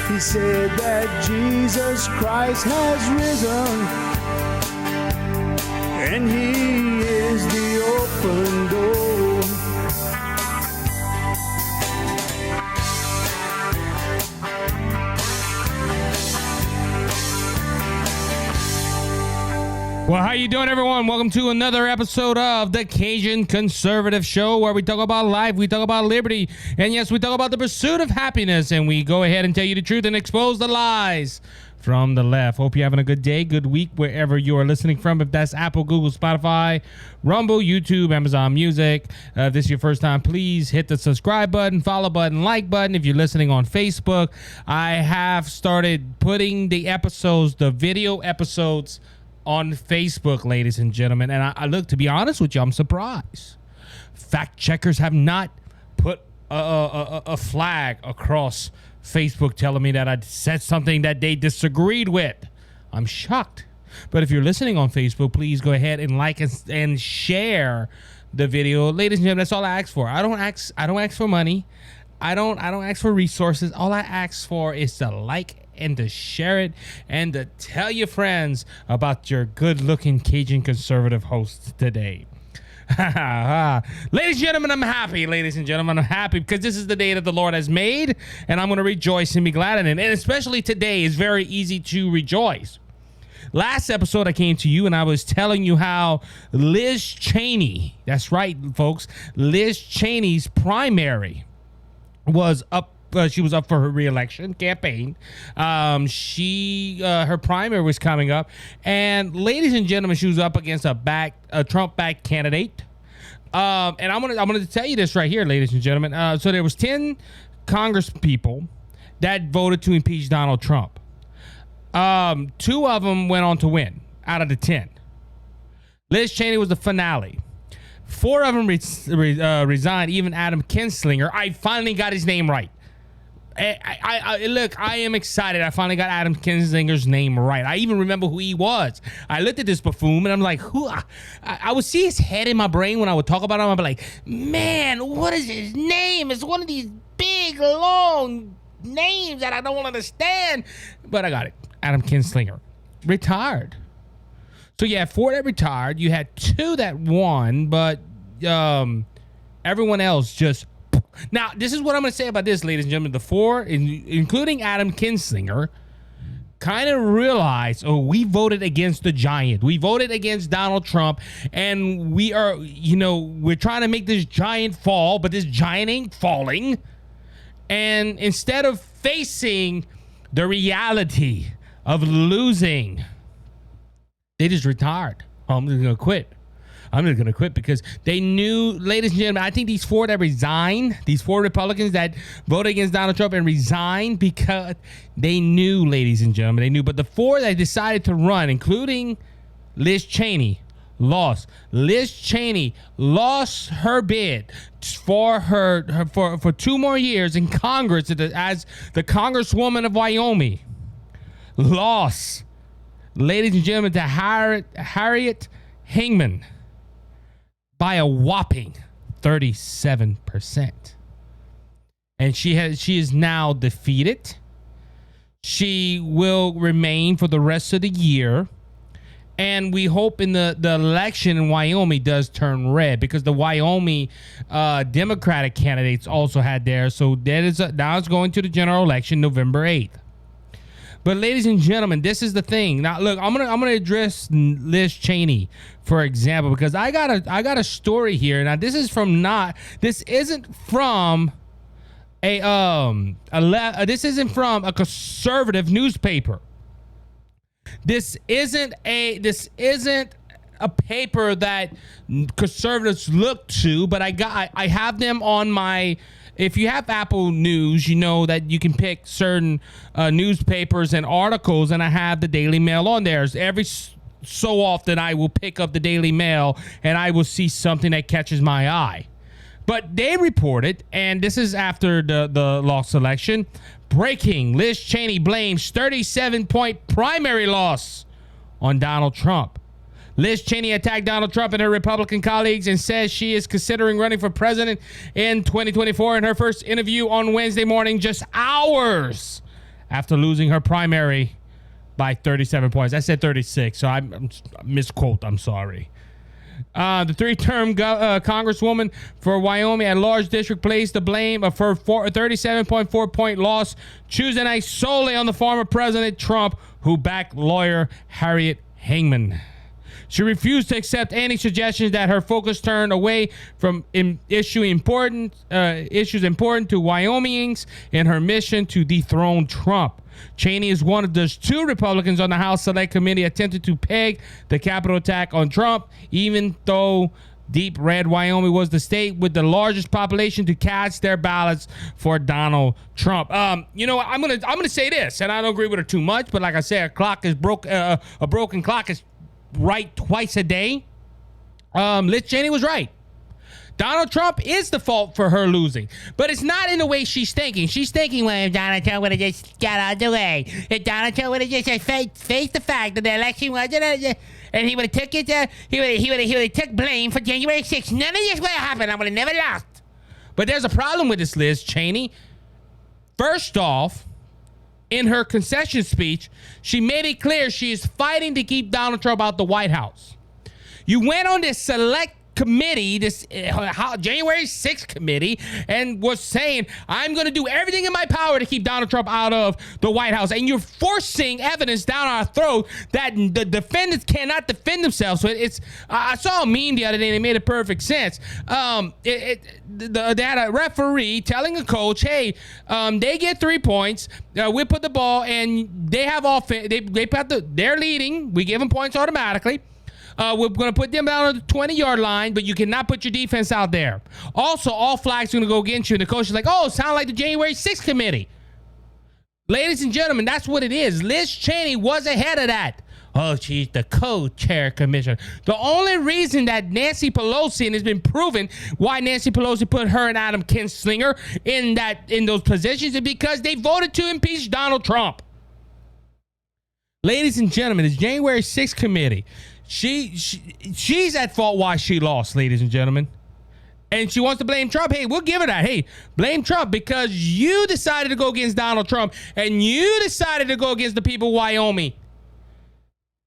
He said that Jesus Christ has risen, and he is the open door. Well, how you doing, everyone? Welcome to another episode of the Cajun Conservative Show, where we talk about life, we talk about liberty, and yes, we talk about the pursuit of happiness, and we go ahead and tell you the truth and expose the lies from the left. Hope you're having a good day, good week, wherever you are listening from. If that's Apple, Google, Spotify, Rumble, YouTube, Amazon Music. If this is your first time, please hit the subscribe button, follow button, like button. If you're listening on Facebook, I have started putting the episodes, the video episodes, on Facebook, ladies and gentlemen. And I look, to be honest with you, I'm surprised. Fact checkers have not put a flag across Facebook telling me that I said something that they disagreed with. I'm shocked. But if you're listening on Facebook, please go ahead and like and share the video. Ladies and gentlemen, that's all I ask for. I don't ask for money. I don't ask for resources. All I ask for is to like and to share it and to tell your friends about your good-looking Cajun conservative host today. Ladies and gentlemen, I'm happy. Ladies and gentlemen, I'm happy because this is the day that the Lord has made, and I'm going to rejoice and be glad in it. And especially today is very easy to rejoice. Last episode, I came to you and I was telling you how Liz Cheney, that's right, folks, Liz Cheney's primary was up. She was up for her re-election campaign. Her primary was coming up, and ladies and gentlemen, she was up against a Trump-backed candidate. And I'm gonna tell you this right here, ladies and gentlemen. So there was 10 Congress people that voted to impeach Donald Trump. 2 of them went on to win out of the 10. Liz Cheney was the finale. 4 of them resigned. Even Adam Kinslinger. I finally got his name right. Look, I am excited. I finally got Adam Kinslinger's name right. I even remember who he was. I looked at this buffoon and I'm like, who? I would see his head in my brain when I would talk about him. I'd be like, man, what is his name? It's one of these big, long names that I don't understand. But I got it. Adam Kinslinger. Retired. So you had 4 that retired. You had 2 that won, but everyone else just... Now, this is what I'm going to say about this, ladies and gentlemen. The 4, including Adam Kinslinger, kind of realized, we voted against the giant. We voted against Donald Trump, and we are, we're trying to make this giant fall, but this giant ain't falling. And instead of facing the reality of losing, they just retired. I'm just going to quit. I'm just going to quit because they knew, ladies and gentlemen, I think these 4 that resigned, these 4 Republicans that voted against Donald Trump and resigned because they knew, ladies and gentlemen, they knew. But the 4 that decided to run, including Liz Cheney, lost. Liz Cheney lost her bid for for 2 more years in Congress as the Congresswoman of Wyoming. Lost, ladies and gentlemen, to Harriet Hingman by a whopping 37%. And she is now defeated. She will remain for the rest of the year. And we hope in the election in Wyoming does turn red, because the Wyoming Democratic candidates also had theirs. So now it's going to the general election November 8th. But ladies and gentlemen, this is the thing. Now, look, I'm gonna address Liz Cheney, for example, because I got a story here. Now, this isn't from a conservative newspaper. This isn't a paper that conservatives look to, but I have them on my. If you have Apple News, you know that you can pick certain newspapers and articles, and I have the Daily Mail on there. Every so often, I will pick up the Daily Mail, and I will see something that catches my eye. But they reported, and this is after the lost election, breaking: Liz Cheney blames 37-point primary loss on Donald Trump. Liz Cheney attacked Donald Trump and her Republican colleagues and says she is considering running for president in 2024. In her first interview on Wednesday morning, just hours after losing her primary by 37 points. I said 36, so I misquote. I'm sorry. The three-term congresswoman for Wyoming at large district placed the blame of her 37.4 point loss Tuesday night solely on the former President Trump, who backed lawyer Harriet Hangman. She refused to accept any suggestions that her focus turned away from issues important to Wyomingans in her mission to dethrone Trump. Cheney is one of the two Republicans on the House Select Committee attempted to peg the Capitol attack on Trump, even though deep red Wyoming was the state with the largest population to cast their ballots for Donald Trump. You know, I'm gonna say this, and I don't agree with her too much, but like I said, a broken clock is right twice a day. Liz Cheney was right. Donald Trump is the fault for her losing, but it's not in the way she's thinking. She's thinking, well, if Donald Trump would have just got out of the way, if Donald Trump would have just faced the fact that the election wasn't, and he would have took it, he would have took blame for January 6th. None of this would have happened. I would have never lost. But there's a problem with this, Liz Cheney. First off, in her concession speech, she made it clear she is fighting to keep Donald Trump out the White House. You went on this select committee, this January 6th committee, and was saying, I'm going to do everything in my power to keep Donald Trump out of the White House. And you're forcing evidence down our throat that the defendants cannot defend themselves. So I saw a meme the other day and it made a perfect sense. They had a referee telling a coach, hey, they get 3 points. We put the ball and they have offense. They're leading. We give them points automatically. We're going to put them down on the 20-yard line, but you cannot put your defense out there. Also, all flags are going to go against you. And the coach is like, oh, sound like the January 6th committee. Ladies and gentlemen, that's what it is. Liz Cheney was ahead of that. Oh, she's the co-chair commissioner. The only reason that Nancy Pelosi, and it's been proven why Nancy Pelosi put her and Adam Kinslinger in those positions, is because they voted to impeach Donald Trump. Ladies and gentlemen, it's January 6th committee. She's at fault why she lost, ladies and gentlemen. And she wants to blame Trump. Hey, we'll give her that. Hey, blame Trump because you decided to go against Donald Trump and you decided to go against the people of Wyoming.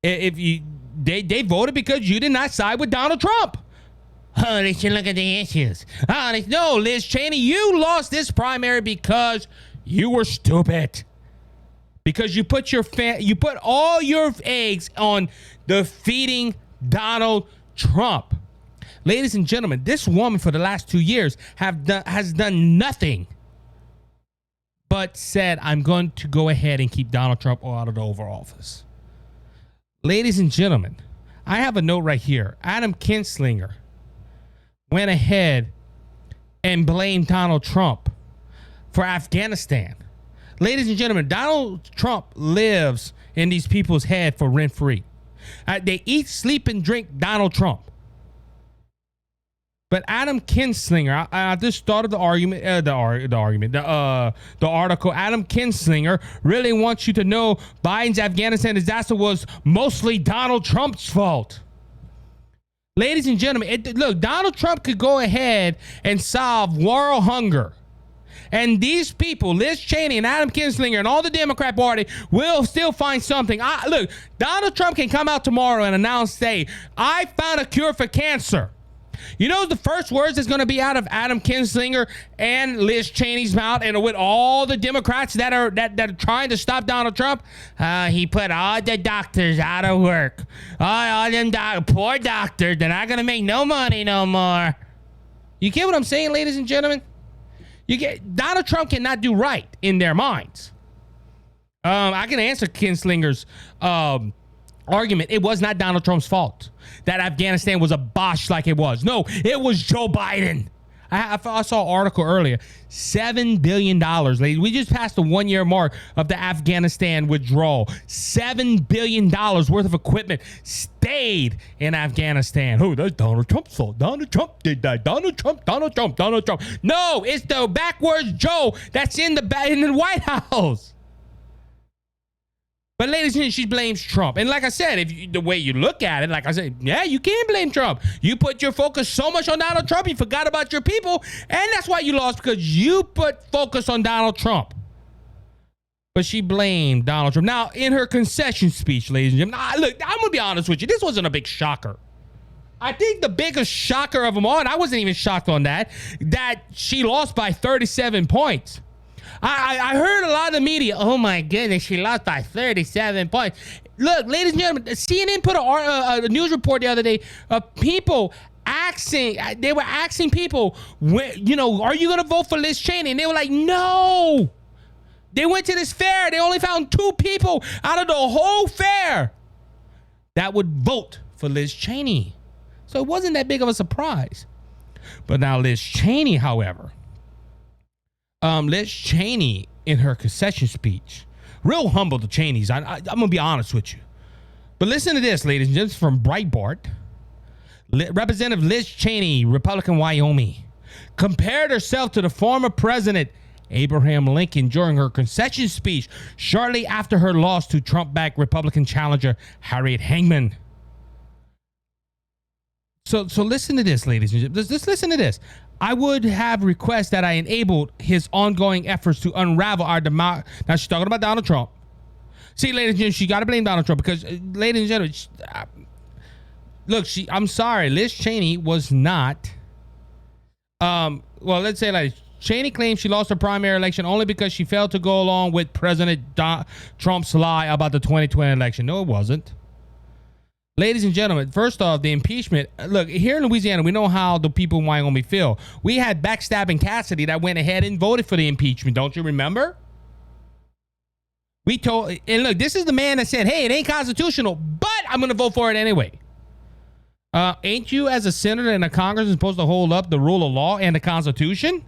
They voted because you did not side with Donald Trump. Oh, they should look at the issues. No, Liz Cheney, you lost this primary because you were stupid. Because you put all your eggs on defeating Donald Trump. Ladies and gentlemen, this woman for the last 2 years has done nothing but said, I'm going to go ahead and keep Donald Trump out of the Oval Office. Ladies and gentlemen, I have a note right here. Adam Kinslinger went ahead and blamed Donald Trump for Afghanistan. Ladies and gentlemen, Donald Trump lives in these people's head for rent-free. They eat, sleep, and drink Donald Trump. But Adam Kinslinger, I just started the article. Adam Kinslinger really wants you to know Biden's Afghanistan disaster was mostly Donald Trump's fault. Ladies and gentlemen, look, Donald Trump could go ahead and solve world hunger. And these people, Liz Cheney and Adam Kinslinger and all the Democrat Party, will still find something. Look, Donald Trump can come out tomorrow and announce, say, I found a cure for cancer. You know the first words that's going to be out of Adam Kinslinger and Liz Cheney's mouth, and with all the Democrats that are trying to stop Donald Trump? He put all the doctors out of work. All them poor doctors, they're not going to make no money no more. You get what I'm saying, ladies and gentlemen? Donald Trump cannot do right in their minds. I can answer Kinslinger's argument. It was not Donald Trump's fault that Afghanistan was a bosh like it was. No, it was Joe Biden. I saw an article earlier. $7 billion, ladies. We just passed the 1 year mark of the Afghanistan withdrawal. $7 billion worth of equipment stayed in Afghanistan. Oh, that's Donald Trump's fault. Donald Trump did that. Donald Trump. No, it's the backwards Joe that's in the White House. But ladies and gentlemen, she blames Trump. And like I said, the way you look at it, like I said, yeah, you can blame Trump. You put your focus so much on Donald Trump, you forgot about your people. And that's why you lost, because you put focus on Donald Trump. But she blamed Donald Trump. Now, in her concession speech, ladies and gentlemen, look, I'm going to be honest with you. This wasn't a big shocker. I think the biggest shocker of them all, and I wasn't even shocked on that she lost by 37 points. I heard a lot of the media, oh my goodness, she lost by 37 points. Look, ladies and gentlemen, CNN put a news report the other day of people they were asking people, are you going to vote for Liz Cheney? And they were like, no. They went to this fair. They only found 2 people out of the whole fair that would vote for Liz Cheney. So it wasn't that big of a surprise. But now Liz Cheney, however, Liz Cheney in her concession speech, real humble to Cheneys. I'm going to be honest with you. But listen to this, ladies and gentlemen, from Breitbart. Representative Liz Cheney, Republican Wyoming, compared herself to the former president Abraham Lincoln during her concession speech shortly after her loss to Trump-backed Republican challenger Harriet Hangman. So listen to this, ladies and gentlemen. Just listen to this. I would have requested that I enabled his ongoing efforts to unravel our democracy. Now, she's talking about Donald Trump. See, ladies and gentlemen, she got to blame Donald Trump because, ladies and gentlemen, look, I'm sorry. Liz Cheney was not, let's say like Cheney claims she lost her primary election only because she failed to go along with President Trump's lie about the 2020 election. No, it wasn't. Ladies and gentlemen, first off, the impeachment. Look, here in Louisiana, we know how the people in Wyoming feel. We had backstabbing Cassidy that went ahead and voted for the impeachment. Don't you remember? And look, this is the man that said, hey, it ain't constitutional, but I'm going to vote for it anyway. Ain't you as a senator and a congressman supposed to hold up the rule of law and the Constitution?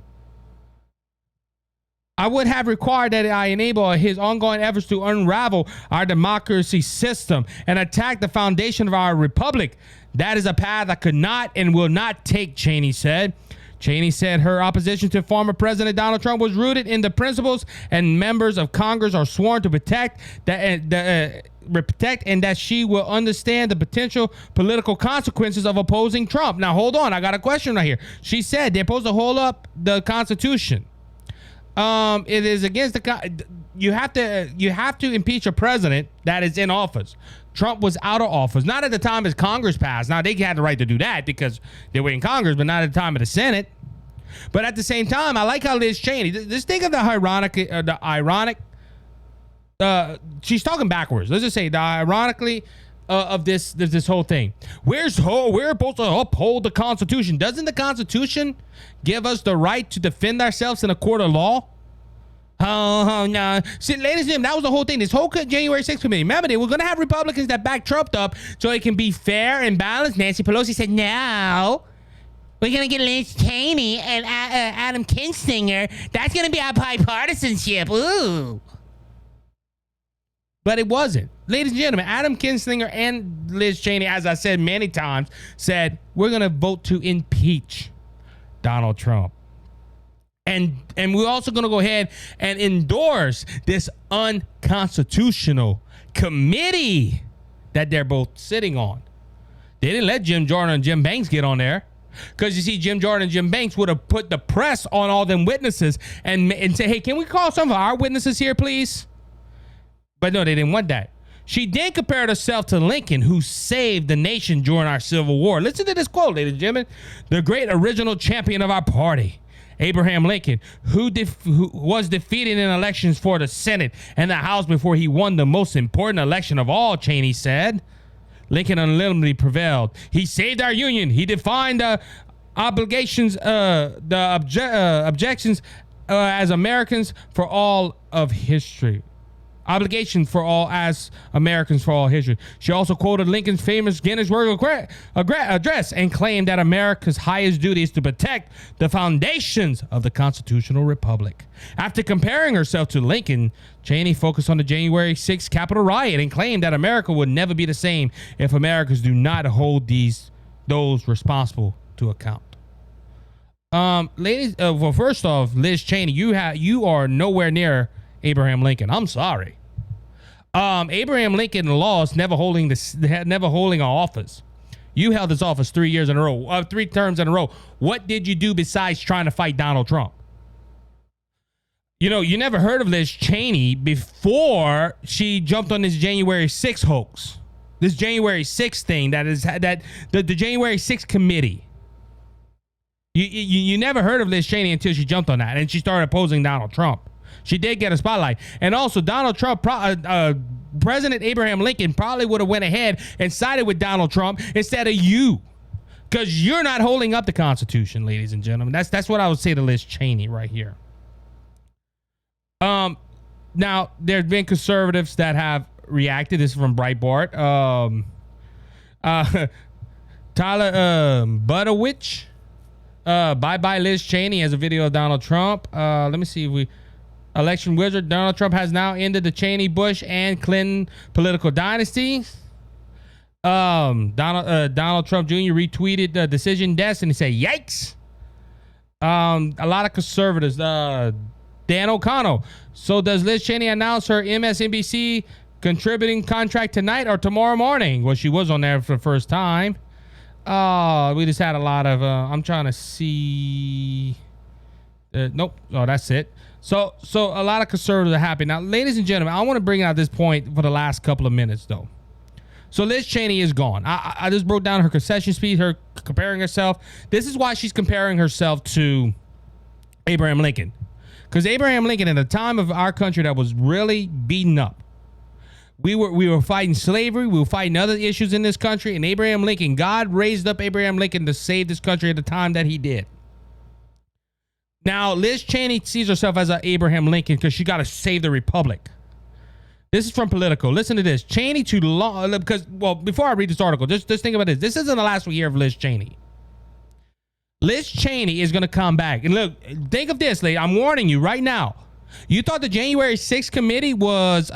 I would have required that I enable his ongoing efforts to unravel our democracy system and attack the foundation of our republic. That is a path I could not and will not take, Cheney said. Cheney said her opposition to former President Donald Trump was rooted in the principles and members of Congress are sworn to protect and that she will understand the potential political consequences of opposing Trump. Now, hold on. I got a question right here. She said they're supposed to hold up the Constitution. It is against you have to impeach a president that is in office. Trump was out of office, not at the time his Congress passed. Now they had the right to do that because they were in Congress, but not at the time of the Senate. But at the same time, I like how Liz Cheney. Just think of the ironic. She's talking backwards. Let's just say the ironically of this whole thing. We're supposed to uphold the Constitution. Doesn't the Constitution give us the right to defend ourselves in a court of law? Oh, no. See, ladies and gentlemen, that was the whole thing. This whole January 6th committee. Remember, they were going to have Republicans that back Trump up so it can be fair and balanced. Nancy Pelosi said, no, we're going to get Liz Cheney and Adam Kinzinger. That's going to be our bipartisanship. Ooh. But it wasn't. Ladies and gentlemen, Adam Kinzinger and Liz Cheney, as I said many times, said, we're going to vote to impeach Donald Trump. And we're also going to go ahead and endorse this unconstitutional committee that they're both sitting on. They didn't let Jim Jordan and Jim Banks get on there. Because you see, Jim Jordan and Jim Banks would have put the press on all them witnesses and say, hey, can we call some of our witnesses here, please? But no, they didn't want that. She then compared herself to Lincoln, who saved the nation during our Civil War. Listen to this quote, ladies and gentlemen. The great original champion of our party, Abraham Lincoln, who was defeated in elections for the Senate and the House before he won the most important election of all, Cheney said. Lincoln unlimitedly prevailed. He saved our Union. He defined the objections as Americans for all of history. Obligation for all as Americans for all history. She also quoted Lincoln's famous Gettysburg Address and claimed that America's highest duty is to protect the foundations of the constitutional republic. After comparing herself to Lincoln, Cheney focused on the January 6th Capitol riot and claimed that America would never be the same if Americans do not hold those responsible to account. Ladies, well, first off, Liz Cheney, you are nowhere near Abraham Lincoln. I'm sorry. Abraham Lincoln lost never holding an office. You held this office 3 years in a row, 3 terms in a row. What did you do besides trying to fight Donald Trump? You never heard of Liz Cheney before she jumped on this January 6th hoax. This January 6th thing the January 6th committee. You never heard of Liz Cheney until she jumped on that and she started opposing Donald Trump. She did get a spotlight. And also Donald Trump, President Abraham Lincoln probably would have went ahead and sided with Donald Trump instead of you. Because you're not holding up the Constitution, ladies and gentlemen. That's what I would say to Liz Cheney right here. Now, there's been conservatives that have reacted. This is from Breitbart. Tyler Buttigieg. Bye-bye Liz Cheney has a video of Donald Trump. Let me see if election wizard Donald Trump has now ended the Cheney, Bush, and Clinton political dynasty. Donald Trump Jr. retweeted the decision desk and he said, yikes. A lot of conservatives, Dan O'Connell. So does Liz Cheney announce her MSNBC contributing contract tonight or tomorrow morning? Well, she was on there for the first time. We just had a lot of, I'm trying to see. Nope. Oh, that's it. So a lot of conservatives are happy. Now, ladies and gentlemen, I want to bring out this point for the last couple of minutes, though. So Liz Cheney is gone. I just broke down her concession speech, her comparing herself. This is why she's comparing herself to Abraham Lincoln. Because Abraham Lincoln, at a time of our country that was really beaten up, we were fighting slavery, we were fighting other issues in this country, and Abraham Lincoln, God raised up Abraham Lincoln to save this country at the time that he did. Now, Liz Cheney sees herself as an Abraham Lincoln because she got to save the republic. This is from Politico. Listen to this. Cheney too long, because, well, before I read this article, just think about this. This isn't the last we hear of Liz Cheney. Liz Cheney is going to come back. And look, think of this, lady. I'm warning you right now. You thought the January 6th committee was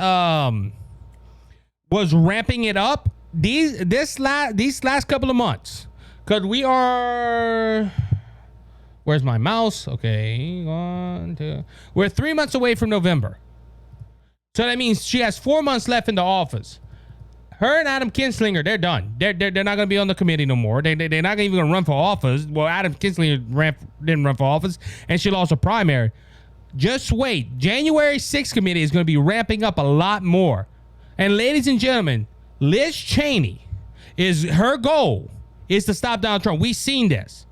ramping it up these last couple of months. Because we are... Where's my mouse? Okay, 1, 2. We're 3 months away from November. So that means she has 4 months left in the office. Her and Adam Kinslinger, they're done. They're not going to be on the committee no more. They're not even going to run for office. Well, Adam Kinslinger didn't run for office, and she lost a primary. Just wait. January 6th committee is going to be ramping up a lot more. And ladies and gentlemen, Liz Cheney, her goal is to stop Donald Trump. We've seen this.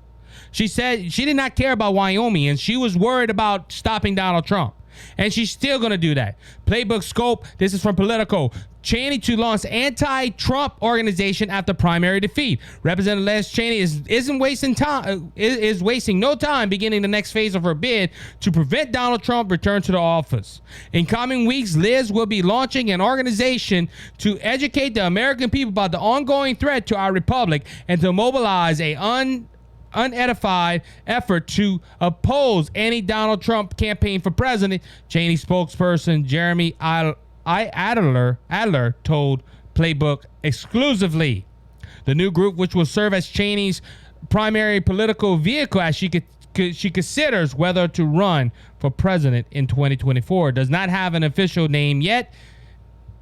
She said she did not care about Wyoming, and she was worried about stopping Donald Trump. And she's still going to do that. Playbook Scope, this is from Politico. Cheney to launch anti-Trump organization after primary defeat. Representative Liz Cheney is wasting no time beginning the next phase of her bid to prevent Donald Trump return to the office. In coming weeks, Liz will be launching an organization to educate the American people about the ongoing threat to our republic and to mobilize a unedified effort to oppose any Donald Trump campaign for president. Cheney spokesperson Jeremy Adler told Playbook exclusively. The new group, which will serve as Cheney's primary political vehicle as she considers whether to run for president in 2024, does not have an official name yet,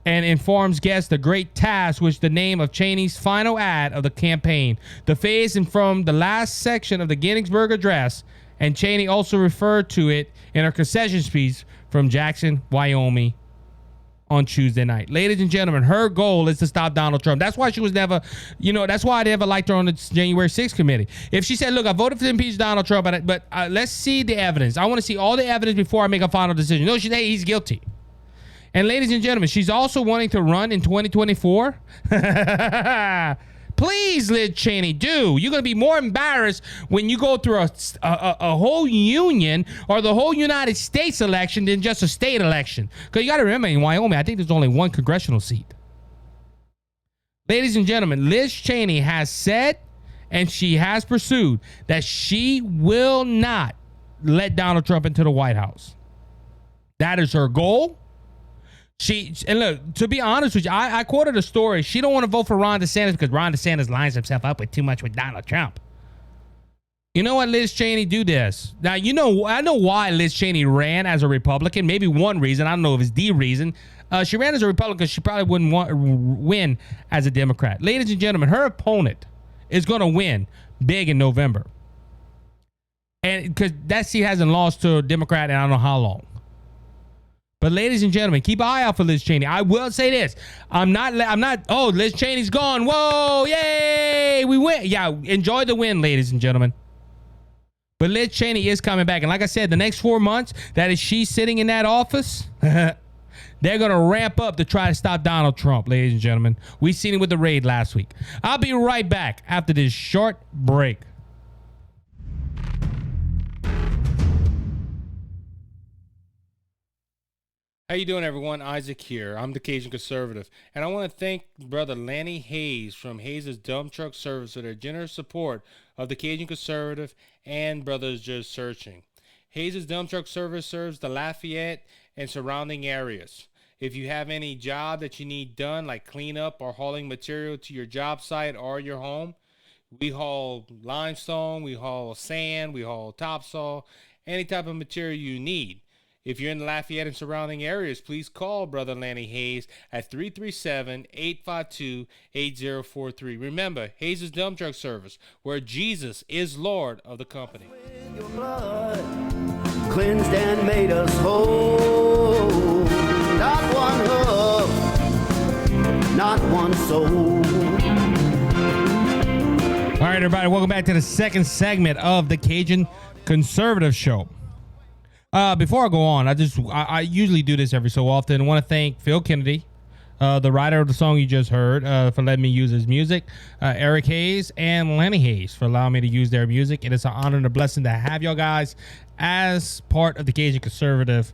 and informs guests the great task, which the name of Cheney's final ad of the campaign. The phase and from the last section of the Gettysburg Address, and Cheney also referred to it in her concession speech from Jackson, Wyoming, on Tuesday night. Ladies and gentlemen, her goal is to stop Donald Trump. That's why she was never, that's why I never liked her on the January 6th committee. If she said, look, I voted for impeach Donald Trump, but let's see the evidence. I want to see all the evidence before I make a final decision. No, she said he's guilty. And ladies and gentlemen, she's also wanting to run in 2024. Please, Liz Cheney, do. You're going to be more embarrassed when you go through a whole union or the whole United States election than just a state election. Because you got to remember, in Wyoming, I think there's only one congressional seat. Ladies and gentlemen, Liz Cheney has said, and she has pursued, that she will not let Donald Trump into the White House. That is her goal. And look, to be honest with you, I quoted a story. She don't want to vote for Ron DeSantis because Ron DeSantis lines himself up with too much with Donald Trump. You know what, Liz Cheney, do this. Now, I know why Liz Cheney ran as a Republican. Maybe one reason. I don't know if it's the reason. She ran as a Republican because she probably wouldn't win as a Democrat. Ladies and gentlemen, her opponent is going to win big in November. And because that seat hasn't lost to a Democrat in I don't know how long. But ladies and gentlemen, keep an eye out for Liz Cheney. I will say this. I'm not, oh, Liz Cheney's gone. Whoa, yay, we win. Yeah, enjoy the win, ladies and gentlemen. But Liz Cheney is coming back. And like I said, the next 4 months, that is she sitting in that office, they're going to ramp up to try to stop Donald Trump, ladies and gentlemen. We seen it with the raid last week. I'll be right back after this short break. How you doing, everyone? Isaac here. I'm the Cajun Conservative, and I want to thank Brother Lanny Hayes from Hayes' Dump Truck Service for their generous support of the Cajun Conservative and Brothers Just Searching. Hayes' Dump Truck Service serves the Lafayette and surrounding areas. If you have any job that you need done, like cleanup or hauling material to your job site or your home, we haul limestone, we haul sand, we haul topsoil, any type of material you need. If you're in the Lafayette and surrounding areas, please call Brother Lanny Hayes at 337-852-8043. Remember, Hayes' Dump Truck Service, where Jesus is Lord of the company. With your blood, cleansed and made us whole. Not one hoof, not one soul. All right, everybody, welcome back to the second segment of the Cajun Conservative Show. Before I go on, I usually do this every so often. I want to thank Phil Kennedy, the writer of the song you just heard, for letting me use his music, Eric Hayes and Lenny Hayes for allowing me to use their music. It is an honor and a blessing to have y'all guys as part of the Cajun Conservative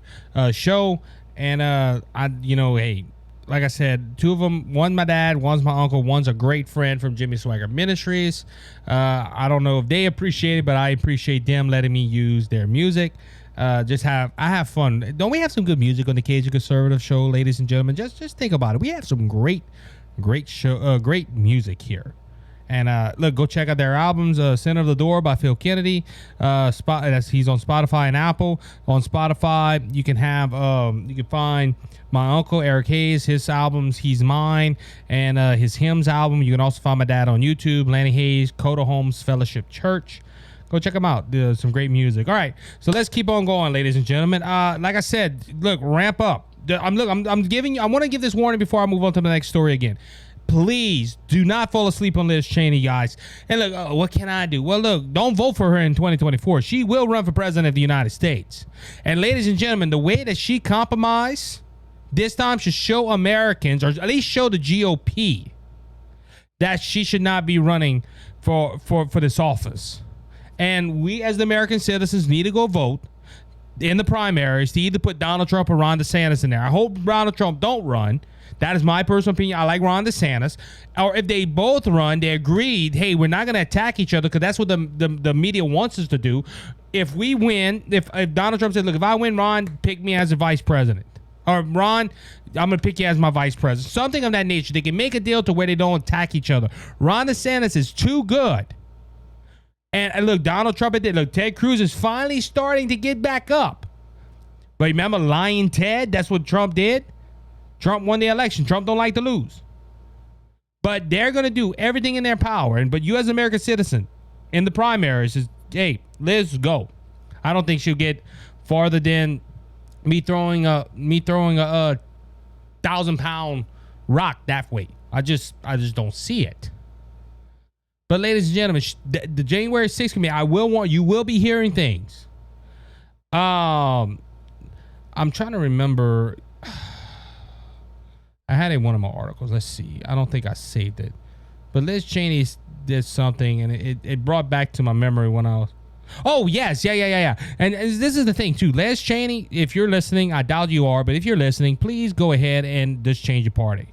show. And hey, like I said, two of them, one's my dad, one's my uncle, one's a great friend from Jimmy Swagger Ministries. I don't know if they appreciate it, but I appreciate them letting me use their music. I have fun. Don't we have some good music on the Cajun Conservative Show, ladies and gentlemen? Just think about it. We have some great music here. And look, go check out their albums. Center of the Door by Phil Kennedy. He's on Spotify and Apple. On Spotify, you can find my uncle Eric Hayes, his albums, He's Mine, and his hymns album. You can also find my dad on YouTube, Lanny Hayes, Coda Homes Fellowship Church. Go check them out. There's some great music. All right, so let's keep on going, ladies and gentlemen. Like I said, look, ramp up. I want to give this warning before I move on to the next story again. Please do not fall asleep on Liz Cheney, guys. And look, what can I do? Well, look, don't vote for her in 2024. She will run for president of the United States. And ladies and gentlemen, the way that she compromised this time should show Americans, or at least show the GOP, that she should not be running for this office. And we as the American citizens need to go vote in the primaries to either put Donald Trump or Ron DeSantis in there. I hope Donald Trump don't run. That is my personal opinion. I like Ron DeSantis. Or if they both run, they agreed, hey, we're not going to attack each other because that's what the media wants us to do. If we win, if Donald Trump said, look, if I win, Ron, pick me as a vice president. Or Ron, I'm going to pick you as my vice president. Something of that nature. They can make a deal to where they don't attack each other. Ron DeSantis is too good. And look, Donald Trump did. Look, Ted Cruz is finally starting to get back up. But remember, lying Ted? That's what Trump did. Trump won the election. Trump don't like to lose. But they're going to do everything in their power. But you as an American citizen in the primaries is, hey, Liz, go. I don't think she'll get farther than me throwing a 1,000-pound rock that way. I just don't see it. But ladies and gentlemen, the January 6th committee, you will be hearing things. I'm trying to remember. I had it in one of my articles. Let's see. I don't think I saved it. But Liz Cheney did something, and it brought back to my memory when I was. Oh, yes. Yeah. And this is the thing, too. Liz Cheney, if you're listening, I doubt you are, but if you're listening, please go ahead and just change your party.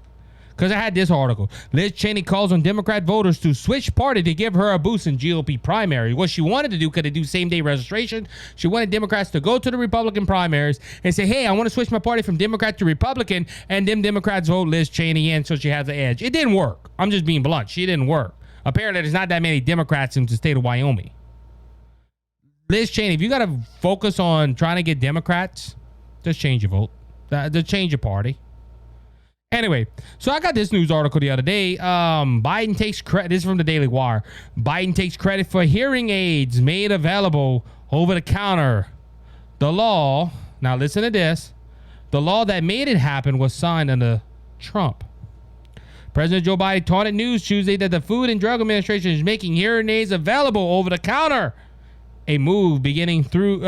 Because I had this article. Liz Cheney calls on Democrat voters to switch party to give her a boost in GOP primary. What she wanted to do, could they do same-day registration? She wanted Democrats to go to the Republican primaries and say, hey, I want to switch my party from Democrat to Republican, and them Democrats vote Liz Cheney in so she has the edge. It didn't work. I'm just being blunt. She didn't work. Apparently, there's not that many Democrats in the state of Wyoming. Liz Cheney, if you got to focus on trying to get Democrats, just change your vote. Just change your party. Anyway, so I got this news article the other day. Biden takes credit. This is from the Daily Wire. Biden takes credit for hearing aids made available over the counter. The law, now listen to this, The law that made it happen was signed under Trump. President Joe Biden taunted News Tuesday that the Food and Drug Administration is making hearing aids available over the counter. A move begun through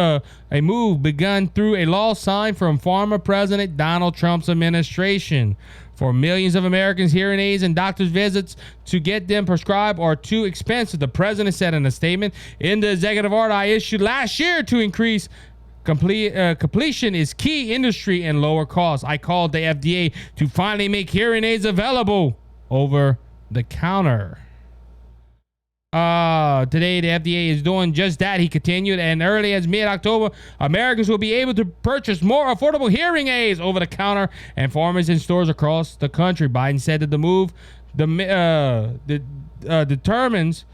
a law signed from former President Donald Trump's administration. For millions of Americans, hearing aids and doctor's visits to get them prescribed are too expensive, the president said in a statement. In the executive order I issued last year to increase completion is key industry and lower costs. I called the FDA to finally make hearing aids available over the counter. Today, the FDA is doing just that, he continued, and early as mid-October, Americans will be able to purchase more affordable hearing aids over the counter and pharmacies and stores across the country. Biden said that the move determines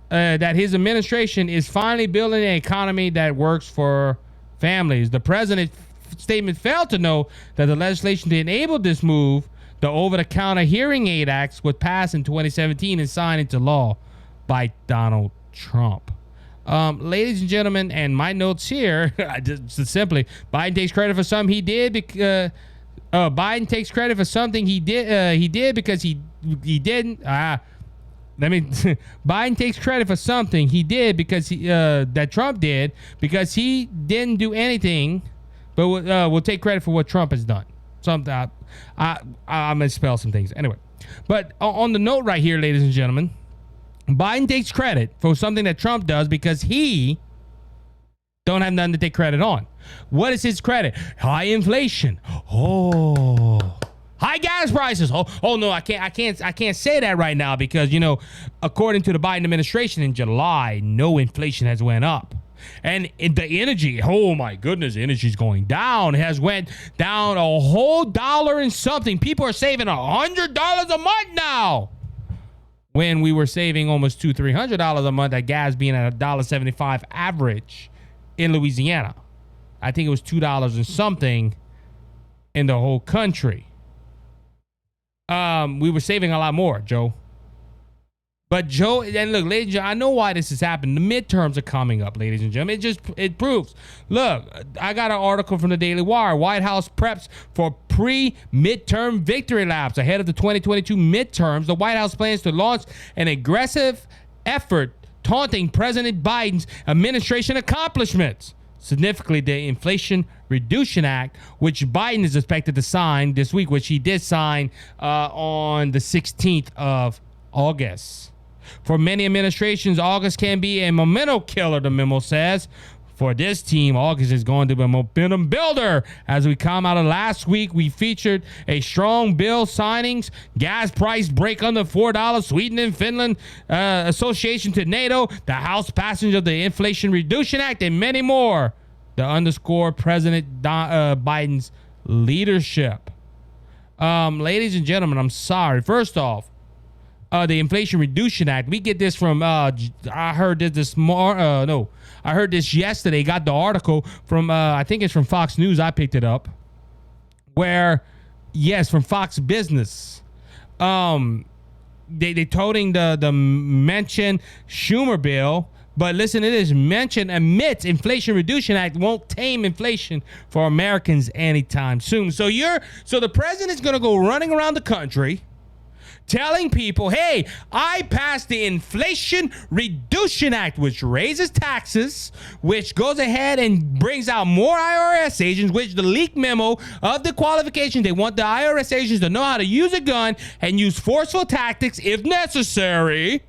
that his administration is finally building an economy that works for families. The president's statement failed to know that the legislation to enable this move, the Over-the-Counter Hearing Aid Act, was passed in 2017 and signed into law by Donald Trump. Ladies and gentlemen, and my notes here, just simply, Biden takes credit for something he did. Biden takes credit for something he did because he didn't. Biden takes credit for something he did because that Trump did because he didn't do anything, but we'll take credit for what Trump has done. Something I misspell some things anyway. But on the note right here, ladies and gentlemen, Biden takes credit for something that Trump does because he don't have nothing to take credit on. What is his credit? High inflation. High gas prices. No, I can't say that right now because, according to the Biden administration in July, no inflation has went up. And the energy, oh my goodness, energy's going down. It has went down a whole $1 and something. People are saving $100 a month now, when we were saving almost $200-$300 a month at gas being at $1.75 average in Louisiana. I think it was $2 and something in the whole country. We were saving a lot more, Joe. But Joe, and look, ladies and gentlemen, I know why this is happening. The midterms are coming up, ladies and gentlemen. It proves. Look, I got an article from the Daily Wire. White House preps for pre-midterm victory laps. Ahead of the 2022 midterms, the White House plans to launch an aggressive effort taunting President Biden's administration accomplishments. Significantly, the Inflation Reduction Act, which Biden is expected to sign this week, which he did sign on the 16th of August. For many administrations, August can be a momentum killer, the memo says. For this team, August is going to be a momentum builder. As we come out of last week, we featured a strong bill signings, gas price break under $4, Sweden and Finland association to NATO, the House passage of the Inflation Reduction Act, and many more to underscore President Biden's leadership. Ladies and gentlemen, I'm sorry. First off, the Inflation Reduction Act. We get this from I heard this yesterday. Got the article from I think it's from Fox News. I picked it up. Where, yes, from Fox Business. They toting the mentioned Schumer bill, but listen to this: mention admits Inflation Reduction Act won't tame inflation for Americans anytime soon. So the president is going to go running around the country telling people, hey, I passed the Inflation Reduction Act, which raises taxes, which goes ahead and brings out more IRS agents, which the leaked memo of the qualifications, they want the IRS agents to know how to use a gun and use forceful tactics if necessary.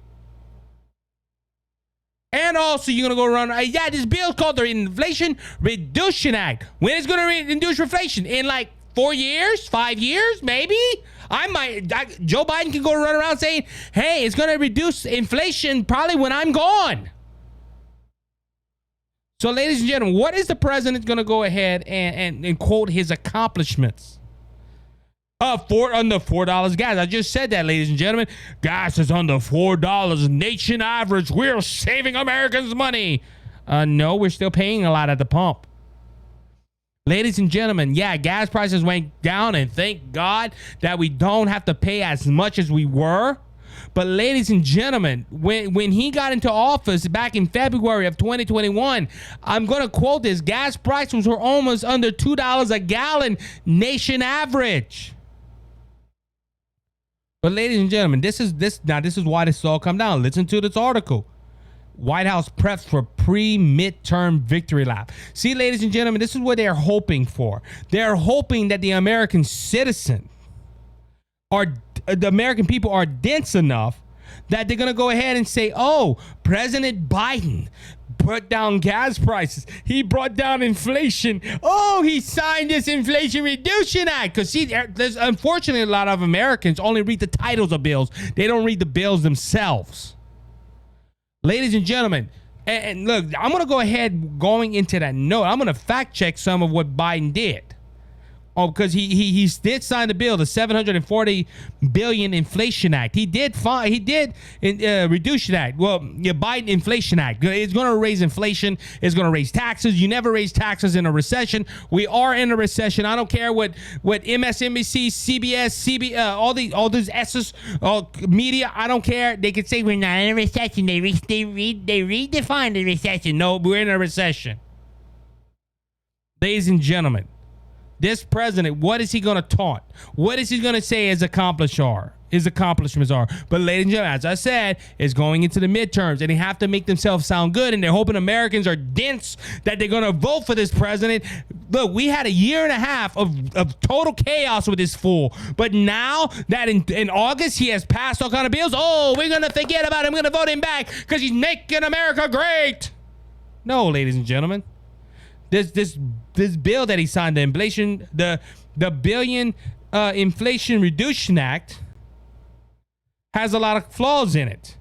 And also, you're going to go around, this bill is called the Inflation Reduction Act. When is it going to reduce inflation? In like 4 years, 5 years, maybe? Joe Biden can go run around saying, hey, it's going to reduce inflation probably when I'm gone. So, ladies and gentlemen, what is the president going to go ahead and quote his accomplishments? Under $4 gas. I just said that, ladies and gentlemen. Gas is under $4. Nation average. We're saving Americans money. No, we're still paying a lot at the pump. Ladies and gentlemen, gas prices went down, and thank God that we don't have to pay as much as we were. But ladies and gentlemen, when he got into office back in February of 2021, I'm going to quote this, gas prices were almost under $2 a gallon, nation average. But ladies and gentlemen, this is why this has all come down. Listen to this article. White House preps for pre-midterm victory lap. See, ladies and gentlemen, this is what they're hoping for. They're hoping that the American citizen the American people are dense enough that they're going to go ahead and say, oh, President Biden put down gas prices. He brought down inflation. Oh, he signed this Inflation Reduction Act. Because see, there's unfortunately a lot of Americans only read the titles of bills. They don't read the bills themselves. Ladies and gentlemen, and look, I'm going to go ahead going into that note. I'm going to fact check some of what Biden did. Oh, because he did sign the bill, the $740 billion Inflation Act. He did Reduction Act. Well, the Biden Inflation Act. It's going to raise inflation. It's going to raise taxes. You never raise taxes in a recession. We are in a recession. I don't care what MSNBC, CBS, all these S's, media. I don't care. They could say we're not in a recession. They redefine the recession. No, we're in a recession. Ladies and gentlemen, this president, what is he going to taunt? What is he going to say his accomplishments are? But ladies and gentlemen, as I said, it's going into the midterms, and they have to make themselves sound good, and they're hoping Americans are dense that they're going to vote for this president. Look, we had a year and a half of total chaos with this fool. But now that in August he has passed all kind of bills, oh, we're going to forget about him. We're going to vote him back because he's making America great. No, ladies and gentlemen. This bill that he signed, the billion Inflation Reduction Act, has a lot of flaws in it.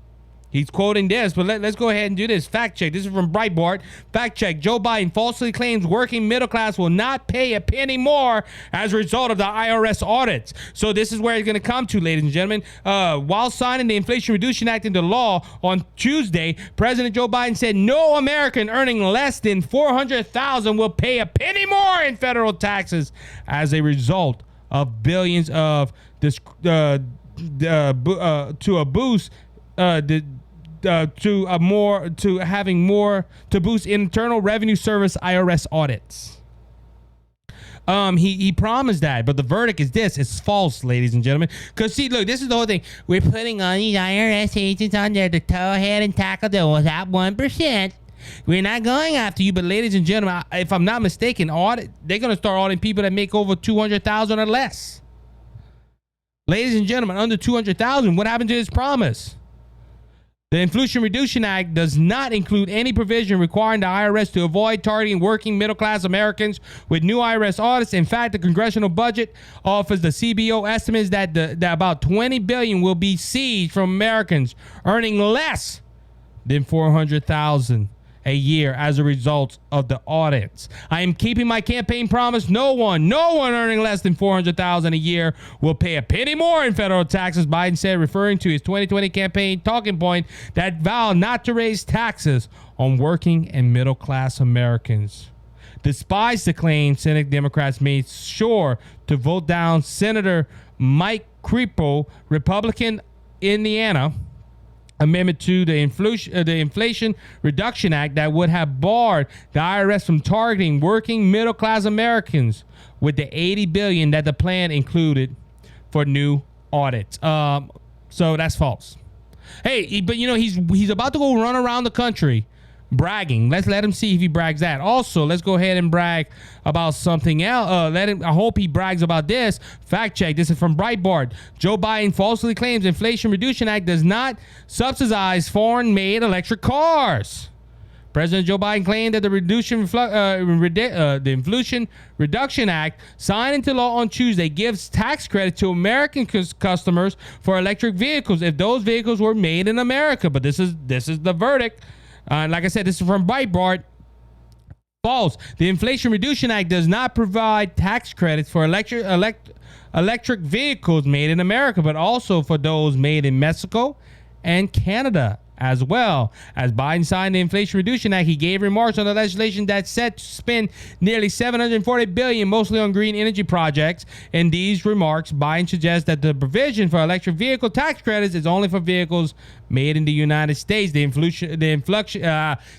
He's quoting this, but let's go ahead and do this. Fact check. This is from Breitbart. Fact check. Joe Biden falsely claims working middle class will not pay a penny more as a result of the IRS audits. So this is where it's going to come to, ladies and gentlemen. While signing the Inflation Reduction Act into law on Tuesday, President Joe Biden said no American earning less than $400,000 will pay a penny more in federal taxes as a result of billions of this to boost Internal Revenue Service IRS audits. He promised that, but the verdict is this: it's false, ladies and gentlemen. Because see, look, this is the whole thing. We're putting all these IRS agents on there to go ahead and tackle those at 1%. We're not going after you, but ladies and gentlemen, if I'm not mistaken, they're going to start auditing people that make over $200,000 or less. Ladies and gentlemen, under $200,000, what happened to his promise? The Inflation Reduction Act does not include any provision requiring the IRS to avoid targeting working middle-class Americans with new IRS audits. In fact, the Congressional Budget Office, the CBO, estimates that about $20 billion will be seized from Americans earning less than $400,000 a year as a result of the audits. I am keeping my campaign promise. No one earning less than $400,000 a year will pay a penny more in federal taxes, Biden said, referring to his 2020 campaign talking point that vowed not to raise taxes on working and middle-class Americans. Despite the claim, Senate Democrats made sure to vote down Senator Mike Crapo, Republican, Indiana, amendment to the Inflation Reduction Act that would have barred the IRS from targeting working middle-class Americans with the $80 billion that the plan included for new audits. So that's false. Hey, but he's about to go run around the country bragging. Let's let him see if he brags that. Also, let's go ahead and brag about something else. I hope he brags about this. Fact check. This is from Breitbart. Joe Biden falsely claims Inflation Reduction Act does not subsidize foreign-made electric cars. President Joe Biden claimed that the Inflation Reduction Act, signed into law on Tuesday, gives tax credit to American customers for electric vehicles if those vehicles were made in America. But this is the verdict. Like I said, this is from Breitbart. False. The Inflation Reduction Act does not provide tax credits for electric vehicles made in America, but also for those made in Mexico and Canada. as well. As Biden signed the Inflation Reduction Act, he gave remarks on the legislation that's set to spend nearly $740 billion, mostly on green energy projects. In these remarks, Biden suggests that the provision for electric vehicle tax credits is only for vehicles made in the United States. The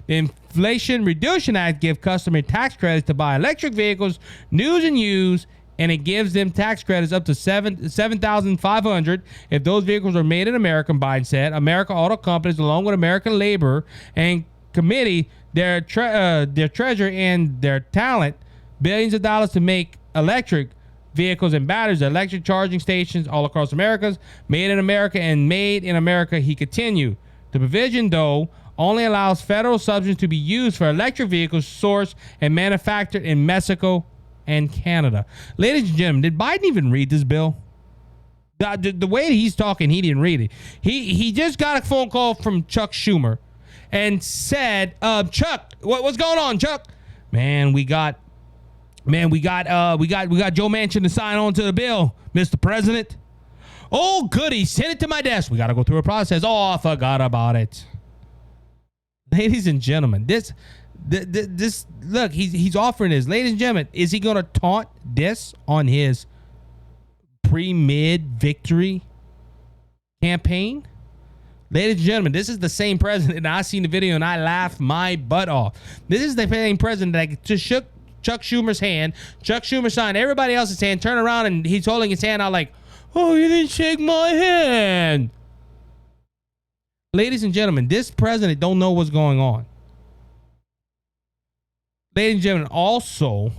Inflation Reduction Act gives customers tax credits to buy electric vehicles, new and used, and it gives them tax credits up to $7,500 if those vehicles are made in America, Biden said. American auto companies, along with American labor and committee, their treasure and their talent, billions of dollars to make electric vehicles and batteries, electric charging stations all across America, made in America, he continued. The provision, though, only allows federal subsidies to be used for electric vehicles sourced and manufactured in Mexico and Canada. Ladies and gentlemen, did Biden even read this bill? The way he's talking, he didn't read it. He just got a phone call from Chuck Schumer and said, Chuck, what's going on, Chuck? We got Joe Manchin to sign on to the bill, Mr. President. Oh, goody, send it to my desk. We got to go through a process. Oh, I forgot about it. Ladies and gentlemen, this look, he's offering this. Ladies and gentlemen, is he going to taunt this on his pre-mid victory campaign? Ladies and gentlemen, this is the same president, and I seen the video and I laughed my butt off. This is the same president that just shook Chuck Schumer's hand. Chuck Schumer signed everybody else's hand, turned around, and he's holding his hand out like, oh, you didn't shake my hand. Ladies and gentlemen, this president don't know what's going on. Ladies and gentlemen, also,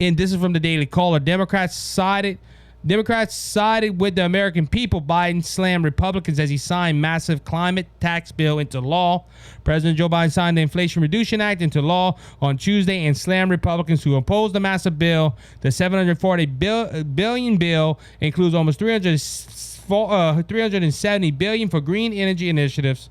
and this is from the Daily Caller, Democrats sided with the American people. Biden slammed Republicans as he signed massive climate tax bill into law. President Joe Biden signed the Inflation Reduction Act into law on Tuesday and slammed Republicans who opposed the massive bill. The $740 billion bill includes almost $370 billion for green energy initiatives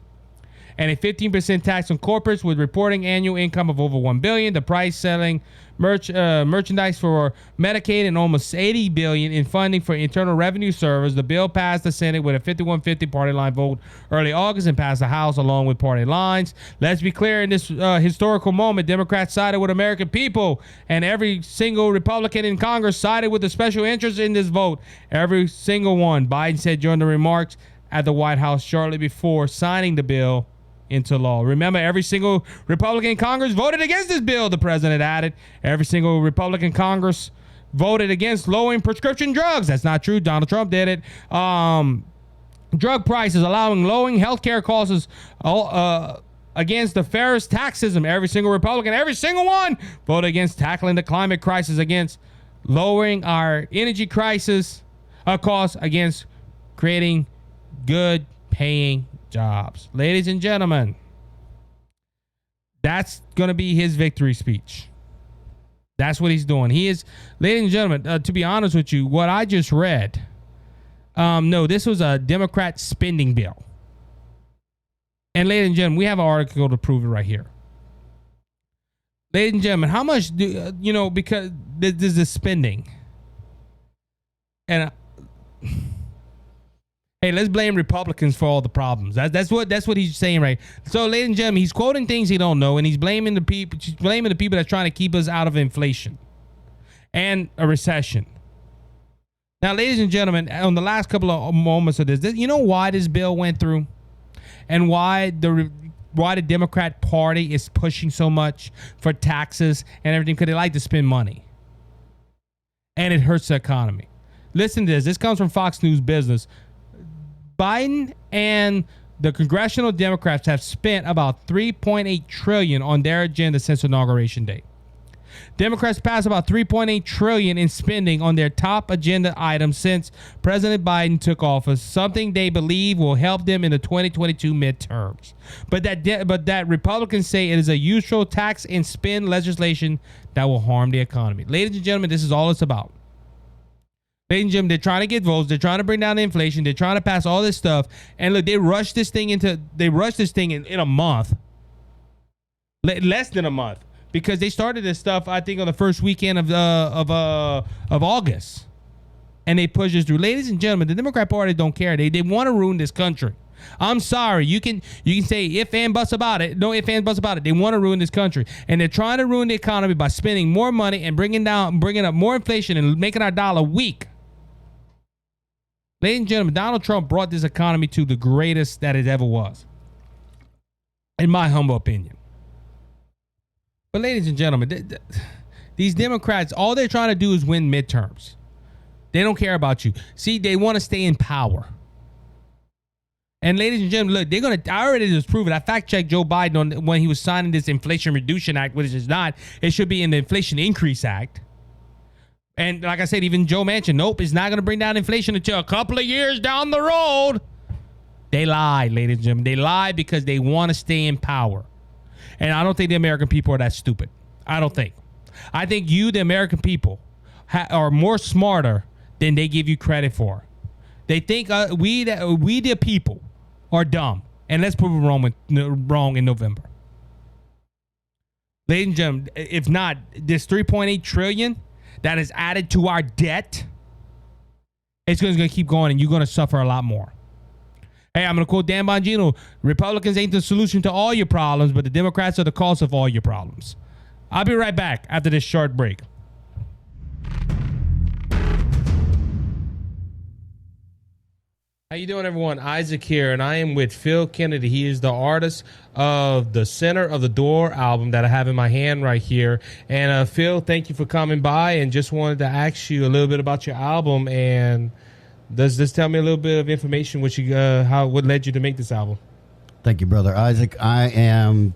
and a 15% tax on corporates with reporting annual income of over $1 billion. The price selling merchandise for Medicaid and almost $80 billion in funding for Internal Revenue Service. The bill passed the Senate with a 51-50 party line vote early August and passed the House along with party lines. Let's be clear, in this historical moment, Democrats sided with American people, and every single Republican in Congress sided with the special interests in this vote. Every single one, Biden said during the remarks at the White House shortly before signing the bill into law. Remember, every single Republican in Congress voted against this bill, the president added. Every single Republican Congress voted against lowering prescription drugs. That's not true. Donald Trump did it. Drug prices, allowing lowering healthcare costs against the fairest tax system. Every single Republican, every single one, voted against tackling the climate crisis, against lowering our energy crisis costs, against creating good paying jobs. Ladies and gentlemen, that's going to be his victory speech. That's what he's doing. He is, ladies and gentlemen, to be honest with you, what I just read, no, this was a Democrat spending bill. And ladies and gentlemen, we have an article to prove it right here. Ladies and gentlemen, how much do, because there's this spending. And hey, let's blame Republicans for all the problems. That's what he's saying, right? So, ladies and gentlemen, he's quoting things he don't know, and he's blaming the people. That's trying to keep us out of inflation and a recession. Now, ladies and gentlemen, on the last couple of moments of this, you know why this bill went through, and why the Democrat Party is pushing so much for taxes and everything, because they like to spend money, and it hurts the economy. Listen to this. This comes from Fox News Business. Biden and the congressional Democrats have spent about $3.8 trillion on their agenda since inauguration day. Democrats passed about $3.8 trillion in spending on their top agenda items since President Biden took office, something they believe will help them in the 2022 midterms. But that Republicans say it is a usual tax and spend legislation that will harm the economy. Ladies and gentlemen, this is all it's about. Ladies and gentlemen, they're trying to get votes. They're trying to bring down the inflation. They're trying to pass all this stuff. And look, they rushed this thing in a month. Less than a month. Because they started this stuff, I think, on the first weekend of August. And they pushed this through. Ladies and gentlemen, the Democrat Party don't care. They want to ruin this country. I'm sorry. You can say if and buts about it. No if and buts about it. They want to ruin this country, and they're trying to ruin the economy by spending more money and bringing up more inflation and making our dollar weak. Ladies and gentlemen, Donald Trump brought this economy to the greatest that it ever was, in my humble opinion. But ladies and gentlemen, these Democrats, all they're trying to do is win midterms. They don't care about you. See, they want to stay in power. And ladies and gentlemen, look, I already just proved it. I fact-checked Joe Biden when he was signing this Inflation Reduction Act, which is not. It should be in the Inflation Increase Act. And like I said, even Joe Manchin, nope, it's not going to bring down inflation until a couple of years down the road. They lie, ladies and gentlemen. They lie because they want to stay in power. And I don't think the American people are that stupid. I don't think. I think you, the American people, are more smarter than they give you credit for. They think we the people are dumb. And let's prove it wrong in November. Ladies and gentlemen, if not, this $3.8 trillion that is added to our debt, it's going to keep going, and you're going to suffer a lot more. Hey, I'm going to quote Dan Bongino: Republicans ain't the solution to all your problems, but the Democrats are the cause of all your problems. I'll be right back after this short break. How you doing, everyone? Isaac here, and I am with Phil Kennedy. He is the artist of the Center of the Door album that I have in my hand right here. And Phil, thank you for coming by, and just wanted to ask you a little bit about your album. And does this tell me a little bit of information what led you to make this album? Thank you, Brother Isaac. I am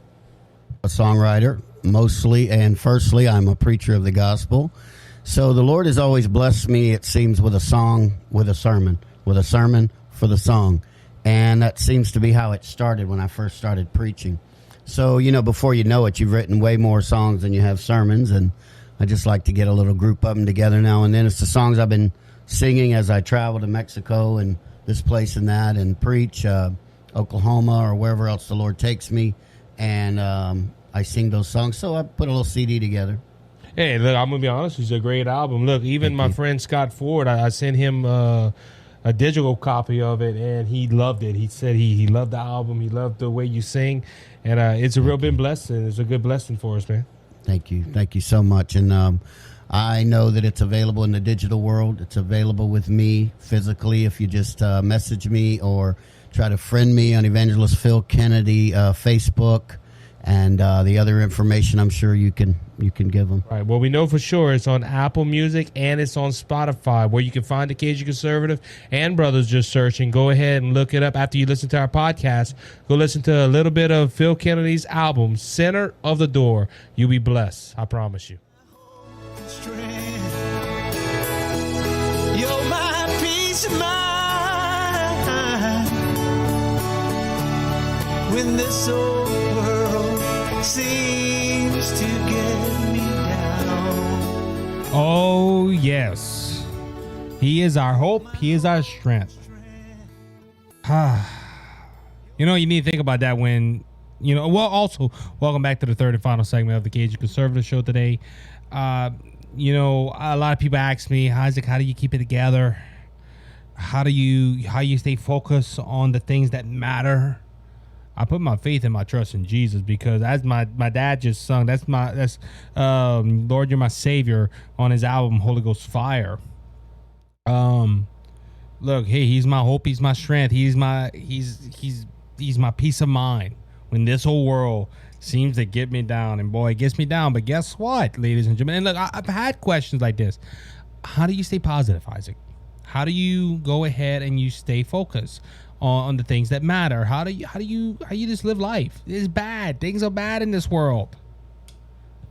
a songwriter mostly, and firstly, I'm a preacher of the gospel. So the Lord has always blessed me, it seems, with a song, with a sermon for the song. And that seems to be how it started when I first started preaching. So, before you know it, you've written way more songs than you have sermons. And I just like to get a little group of them together now and then. It's the songs I've been singing as I travel to Mexico and this place and that, and preach Oklahoma or wherever else the Lord takes me. And I sing those songs. So I put a little CD together. Hey, look, I'm going to be honest. It's a great album. Look, even my friend Scott Ford, I sent him a digital copy of it, and he loved it. He said he loved the album. He loved the way you sing, and it's a real big blessing. It's a good blessing for us, man. Thank you so much. And I know that it's available in the digital world. It's available with me physically if you just message me or try to friend me on Evangelist Phil Kennedy Facebook, and the other information I'm sure you can give them. Right. Well, we know for sure it's on Apple Music and it's on Spotify, where you can find the Cajun Conservative and Brothers. Just searching. Go ahead and look it up after you listen to our podcast. Go listen to a little bit of Phil Kennedy's album, Center of the Door. You'll be blessed. I promise you. You're my peace of mind when this old world seems to get me down. Oh, yes. He is our hope. He is our strength. You need to think about that when, well, also, welcome back to the third and final segment of the Cajun Conservative Show today. A lot of people ask me, Isaac, how do you keep it together? How do you stay focused on the things that matter? I put my faith and my trust in Jesus, because as my dad just sung, that's Lord, You're My Savior on his album Holy Ghost Fire. Look, hey, he's my hope, he's my strength, he's my peace of mind when this whole world seems to get me down. And boy, it gets me down. But guess what, ladies and gentlemen? And look, I've had questions like this. How do you stay positive, Isaac? How do you go ahead and you stay focused on the things that matter? How do you just live life? It's bad. Things are bad in this world.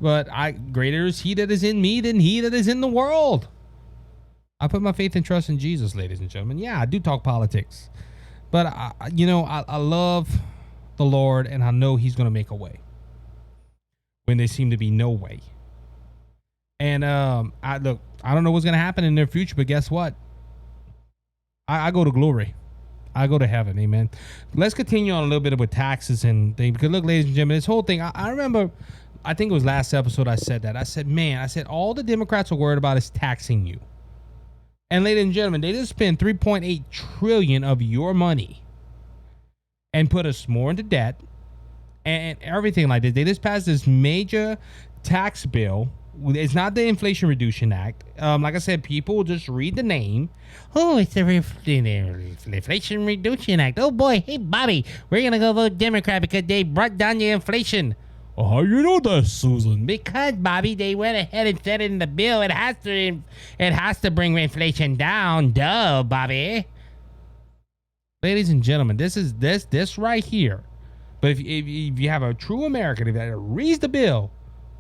But greater is he that is in me than he that is in the world. I put my faith and trust in Jesus, ladies and gentlemen. Yeah, I do talk politics. But I love the Lord, and I know he's going to make a way when there seem to be no way. And I don't know what's going to happen in the future, but guess what? I go to glory. I go to heaven. Amen. Let's continue on a little bit with taxes and things, because look, ladies and gentlemen, this whole thing, I remember, I think it was last episode I said that. I said, all the Democrats are worried about is taxing you. And ladies and gentlemen, they just spent $3.8 trillion of your money. and put us more into debt and everything like that. They just passed this major tax bill. It's not the Inflation Reduction Act. Like I said, people will just read the name. Oh, it's the Inflation Reduction Act. Oh boy, hey Bobby, we're gonna go vote Democrat because they brought down the inflation. Oh, how you know that, Susan? Because Bobby, they went ahead and said it in the bill. It has to bring inflation down. Duh, Bobby. Ladies and gentlemen, this right here. But if you have a true American that reads the bill.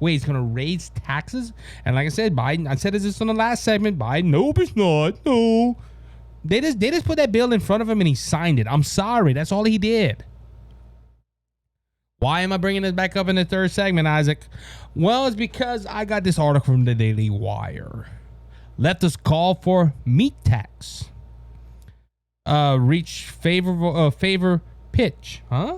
Wait, he's going to raise taxes? And like I said, Biden, I said this on the last segment, Biden, nope, it's not. No. They just put that bill in front of him and he signed it. I'm sorry. That's all he did. Why am I bringing this back up in the third segment, Isaac? Well, it's because I got this article from the Daily Wire. Leftists call for meat tax. Reach favor pitch. Huh?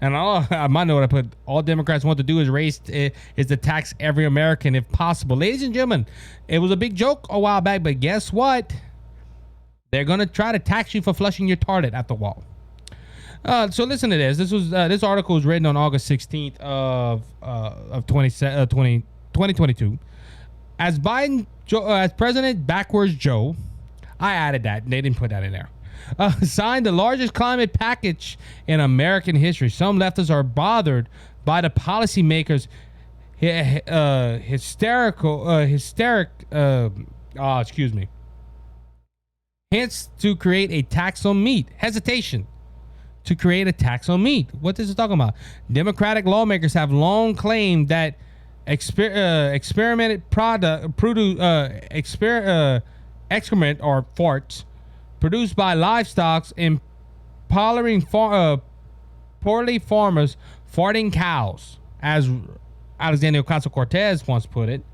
And I might know what I put. All Democrats want to do is to tax every American if possible. Ladies and gentlemen, it was a big joke a while back, but guess what? They're going to try to tax you for flushing your toilet at the wall. So listen to this. This article was written on August 16th of 2022. As President Backwards Joe, I added that. They didn't put that in there. Signed the largest climate package in American history. Some leftists are bothered by the policymakers' hence to create a tax on meat. Hesitation to create a tax on meat. What this is talking about? Democratic lawmakers have long claimed that excrement or farts produced by livestock empowering poorly farmers farting cows, as Alexandria Ocasio-Cortez once put it,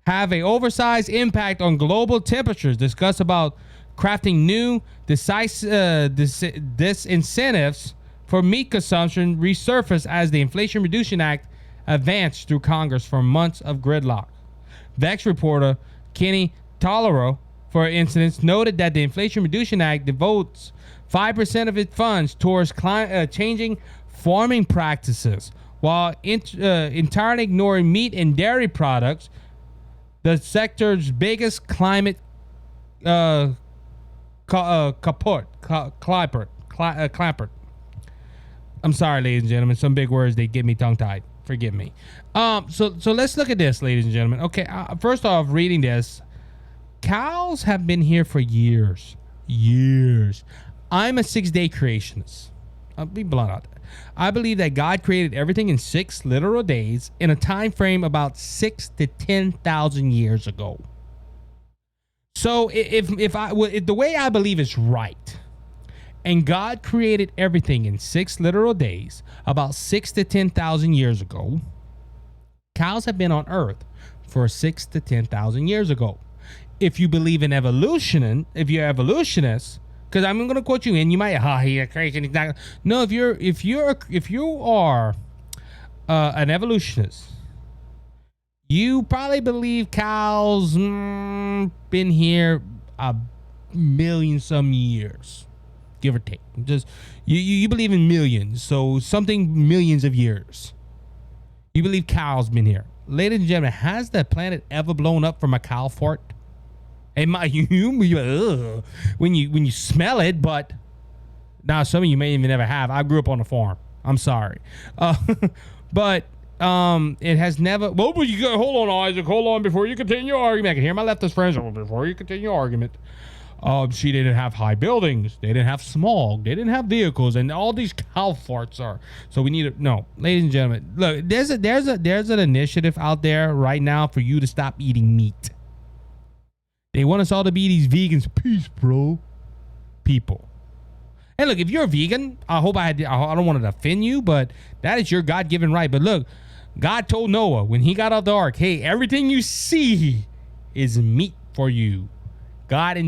have a oversized impact on global temperatures. Discuss about crafting new disincentives for meat consumption resurfaced as the Inflation Reduction Act advanced through Congress for months of gridlock. Vex reporter Kenny Tolero, for instance, noted that the Inflation Reduction Act devotes 5% of its funds towards changing farming practices, while entirely ignoring meat and dairy products, the sector's biggest climate clapper. I'm sorry, ladies and gentlemen. Some big words, they get me tongue-tied. Forgive me. So let's look at this, ladies and gentlemen. Okay, first off, reading this, cows have been here for years. I'm a 6-day creationist. I'll be blunt out there. I believe that God created everything in 6 literal days in a time frame about 6,000 to 10,000 years ago. So if the way I believe is right, and God created everything in 6 literal days about 6,000 to 10,000 years ago, cows have been on Earth for 6,000 to 10,000 years ago. If you believe in evolution, if you're evolutionists, because I'm going to quote you, and you might, you're crazy. No, if you are an evolutionist, you probably believe cows been here a million some years, give or take. Just you believe in millions, so something millions of years. You believe cows been here, ladies and gentlemen. Has the planet ever blown up from a cow fart? It might when you smell it, but now some of you may even never have. I grew up on a farm. I'm sorry, but it has never. Well, but you got, hold on, Isaac. Hold on before you continue your argument. I can hear my leftist friends. Before you continue your argument, she didn't have high buildings. They didn't have smog. They didn't have vehicles, and all these cow farts are. So we need to no, ladies and gentlemen. Look, there's an initiative out there right now for you to stop eating meat. They want us all to be these vegans. Peace, bro. People. And look, if you're a vegan, I don't want to offend you, but that is your God-given right. But look, God told Noah when he got out the ark, hey, everything you see is meat for you. God has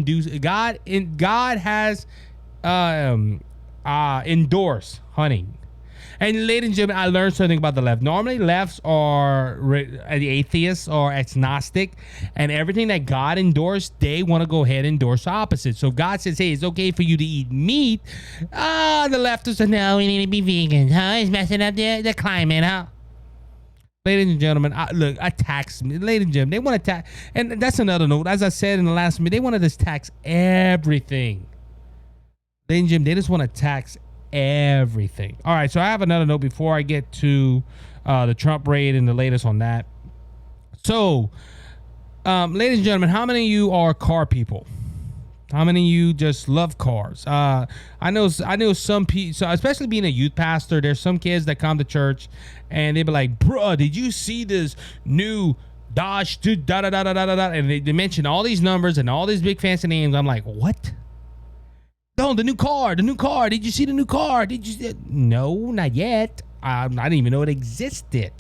endorsed hunting. And ladies and gentlemen, I learned something about the left. Normally, lefts are the atheists or agnostic, and everything that God endorsed, they want to go ahead and endorse the opposite. So God says, hey, it's okay for you to eat meat. The leftists are, no, we need to be vegan. Huh? It's messing up the climate, huh? Ladies and gentlemen, look, I tax me. Ladies and gentlemen, they want to tax. And that's another note. As I said in the last minute, they want to just tax everything. Ladies and gentlemen, they just want to tax everything. All right, so I have another note before I get to the Trump raid and the latest on that. So, ladies and gentlemen, how many of you are car people? How many of you just love cars? I know some people, so especially being a youth pastor, there's some kids that come to church and they be like, bruh, did you see this new Dodge da da da da da da? And they mention all these numbers and all these big fancy names. I'm like, what? No, the new car. Did you see the new car? No, not yet. I didn't even know it existed.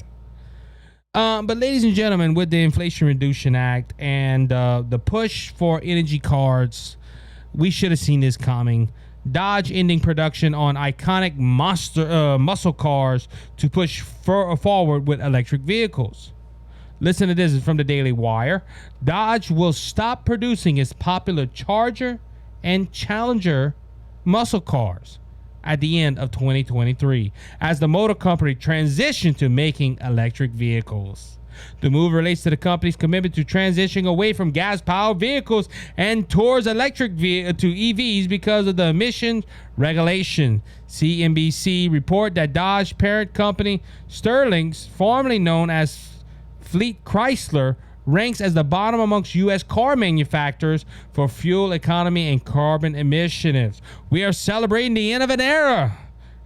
But ladies and gentlemen, with the Inflation Reduction Act and the push for energy cars, we should have seen this coming. Dodge ending production on iconic muscle cars to push forward with electric vehicles. Listen to this, it's from the Daily Wire. Dodge will stop producing its popular Charger and Challenger muscle cars at the end of 2023 as the motor company transitioned to making electric vehicles. The move relates to the company's commitment to transitioning away from gas-powered vehicles and towards electric to EVs because of the emissions regulation. CNBC report that Dodge parent company Sterling's, formerly known as Fleet Chrysler, ranks as the bottom amongst U.S. car manufacturers for fuel economy and carbon emissions. We are celebrating the end of an era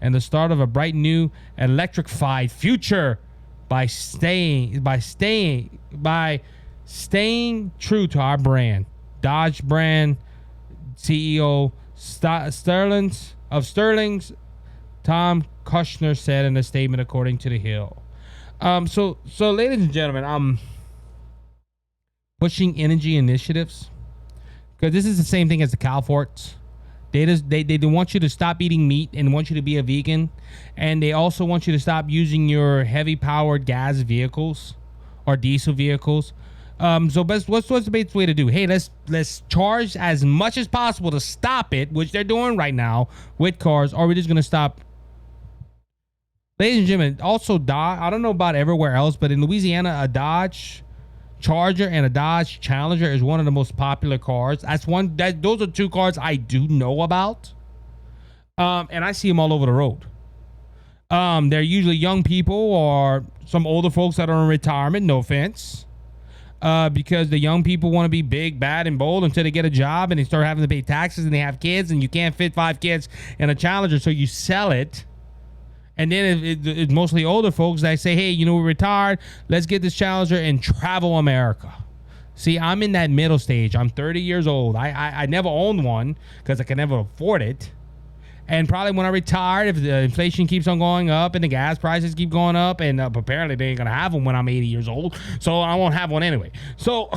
and the start of a bright new electrified future by staying true to our brand. Dodge brand CEO Sterling's Tom Kushner said in a statement, according to The Hill. So ladies and gentlemen, pushing energy initiatives, because this is the same thing as the Calforts. They want you to stop eating meat and want you to be a vegan, and they also want you to stop using your heavy powered gas vehicles or diesel vehicles. So what's the best way to do? Hey, let's charge as much as possible to stop it, which they're doing right now with cars, or we're just gonna stop. Ladies and gentlemen, also Dodge, I don't know about everywhere else, but in Louisiana, a Dodge Charger and a Dodge Challenger is one of the most popular cars. Those are two cars I do know about. And I see them all over the road. They're usually young people or some older folks that are in retirement, no offense. Because the young people want to be big, bad, and bold until they get a job and they start having to pay taxes and they have kids, and you can't fit 5 kids in a Challenger, so you sell it. And then it's mostly older folks that say, hey, we're retired. Let's get this Challenger and travel America. See, I'm in that middle stage. I'm 30 years old. I never owned one because I can never afford it. And probably when I retire, if the inflation keeps on going up and the gas prices keep going up, and apparently they ain't going to have them when I'm 80 years old, so I won't have one anyway. So,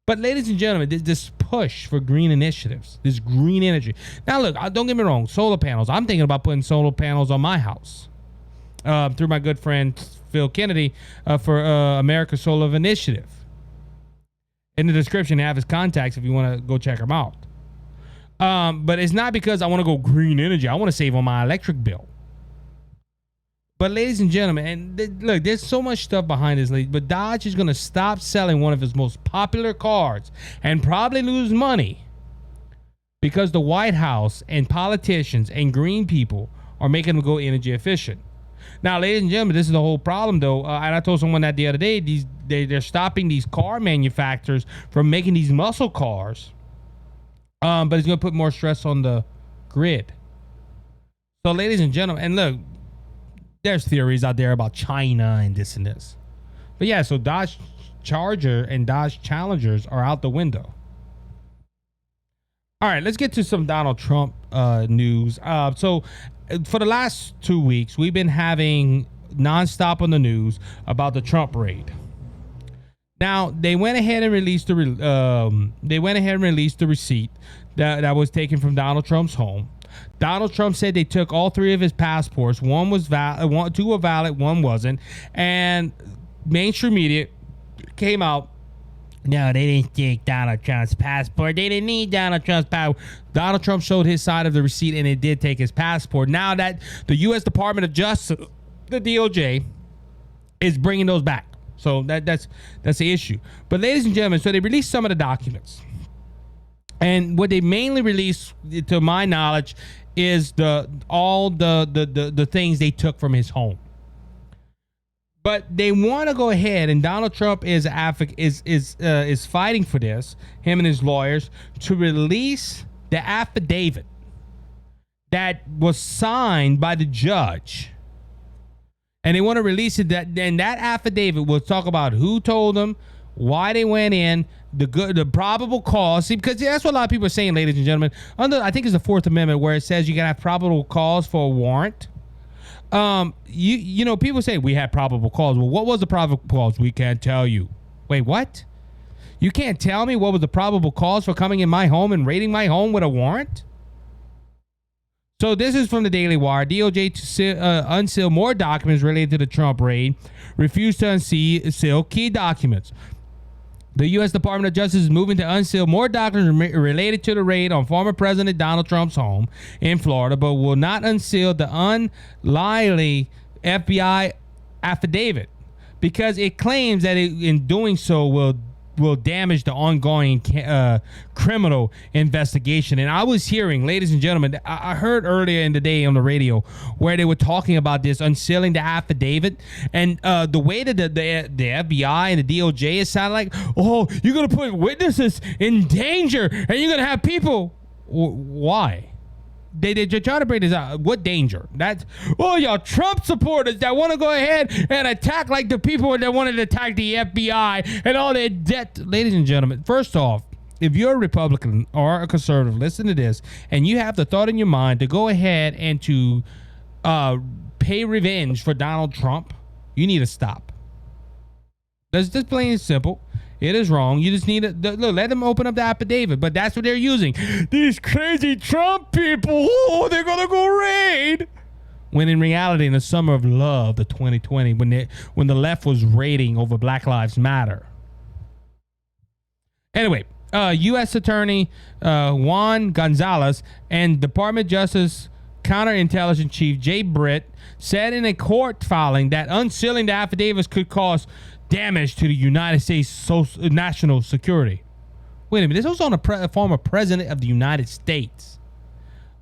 but ladies and gentlemen, this push for green initiatives, this green energy. Now, look, don't get me wrong, solar panels. I'm thinking about putting solar panels on my house through my good friend Phil Kennedy for America's Solar Initiative. In the description, I have his contacts if you want to go check him out. But it's not because I want to go green energy. I want to save on my electric bill. But ladies and gentlemen, and look, there's so much stuff behind this, but Dodge is going to stop selling one of its most popular cars and probably lose money because the White House and politicians and green people are making them go energy efficient. Now, ladies and gentlemen, this is the whole problem, though. And I told someone that the other day, they're stopping these car manufacturers from making these muscle cars, but it's going to put more stress on the grid. So, ladies and gentlemen, and look, there's theories out there about China and this and this. But yeah, so Dodge Charger and Dodge Challengers are out the window. All right, let's get to some Donald Trump news. So for the last 2 weeks, we've been having nonstop on the news about the Trump raid. Now they went ahead and released the receipt that was taken from Donald Trump's home. Donald Trump said they took all three of his passports. One was valid, two were valid, one wasn't. And mainstream media came out. No, they didn't take Donald Trump's passport. They didn't need Donald Trump's passport. Donald Trump showed his side of the receipt, and it did take his passport. Now that the U.S. Department of Justice, the DOJ, is bringing those back. So that's the issue. But ladies and gentlemen, so they released some of the documents. And what they mainly released, to my knowledge, is all the things they took from his home. But they want to go ahead, and Donald Trump is fighting for this, him and his lawyers, to release the affidavit that was signed by the judge. And they want to release it. Then that affidavit will talk about who told them, why they went in, the probable cause. See, because that's what a lot of people are saying, ladies and gentlemen. I think it's the Fourth Amendment where it says you can have probable cause for a warrant. You know, people say we had probable cause. Well, what was the probable cause? We can't tell you. Wait, what? You can't tell me what was the probable cause for coming in my home and raiding my home with a warrant? So this is from the Daily Wire. DOJ to unseal more documents related to the Trump raid. Refused to unseal key documents. The U.S. Department of Justice is moving to unseal more documents related to the raid on former President Donald Trump's home in Florida, but will not unseal the unlikely FBI affidavit because it claims that in doing so will damage the ongoing criminal investigation. And I was hearing, ladies and gentlemen, I heard earlier in the day on the radio where they were talking about this, unsealing the affidavit. And the way that the FBI and the DOJ is sounding like, oh, you're going to put witnesses in danger and you're going to have people. Why? They're trying to bring this out. What danger? That's, y'all Trump supporters that want to go ahead and attack like the people that wanted to attack the FBI and all their debt. Ladies and gentlemen, first off, if you're a Republican or a conservative, listen to this, and you have the thought in your mind to go ahead and to pay revenge for Donald Trump, you need to stop. That's just plain and simple. It is wrong. You just need to let them open up the affidavit. But that's what they're using. These crazy Trump people, they're going to go raid. When in reality, in the summer of love, the 2020, when the left was raiding over Black Lives Matter. Anyway, U.S. Attorney Juan Gonzalez and Department of Justice Counterintelligence Chief Jay Britt said in a court filing that unsealing the affidavits could cause damage to the United States national security. Wait a minute, this was on a former president of the United States.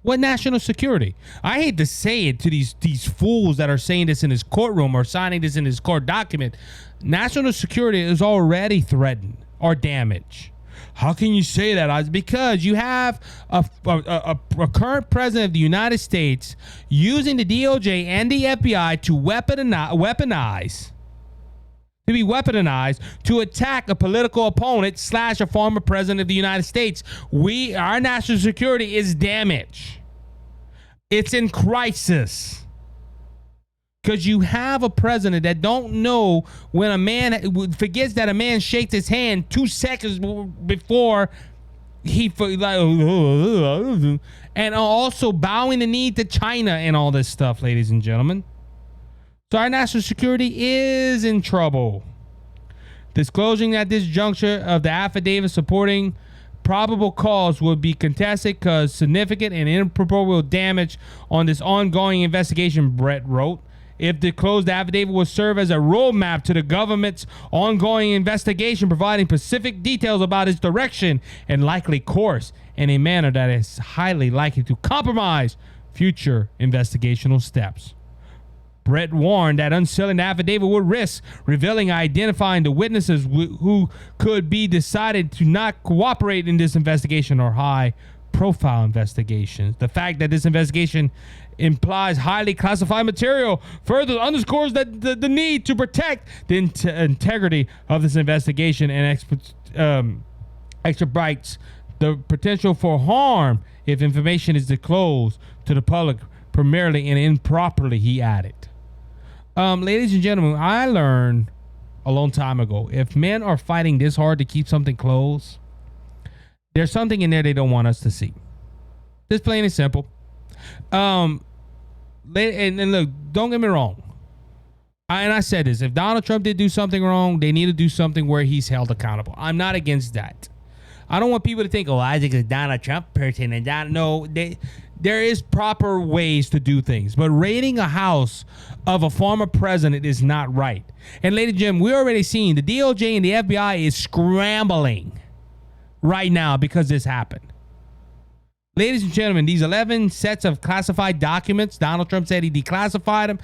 What national security? I hate to say it to these fools that are saying this in his courtroom or signing this in his court document. National security is already threatened or damaged. How can you say that? Because you have a current president of the United States using the DOJ and the FBI to weaponize to attack a political opponent / a former president of the United States. Our national security is damaged. It's in crisis. Because you have a president that don't know when a man forgets that a man shakes his hand 2 seconds before he and also bowing the knee to China and all this stuff, ladies and gentlemen. So our national security is in trouble. Disclosing at this juncture of the affidavit supporting probable cause would be contested because significant and improbable damage on this ongoing investigation, Brett wrote. If disclosed, the affidavit will serve as a roadmap to the government's ongoing investigation, providing specific details about its direction and likely course in a manner that is highly likely to compromise future investigational steps. Brett warned that unsealing the affidavit would risk revealing and identifying the witnesses who could be decided to not cooperate in this investigation or high-profile investigations. The fact that this investigation implies highly classified material further underscores that the need to protect the integrity of this investigation and expedites the potential for harm if information is disclosed to the public primarily and improperly, he added. Ladies and gentlemen, I learned a long time ago. If men are fighting this hard to keep something closed, there's something in there they don't want us to see. Just plain and simple. And look, don't get me wrong. I said this. If Donald Trump did do something wrong, they need to do something where he's held accountable. I'm not against that. I don't want people to think, Isaac is a Donald Trump person. And no, there is proper ways to do things. But raiding a house of a former president is not right. And ladies and gentlemen, we're already seeing the DOJ and the FBI is scrambling right now because this happened. Ladies and gentlemen, these 11 sets of classified documents, Donald Trump said he declassified them.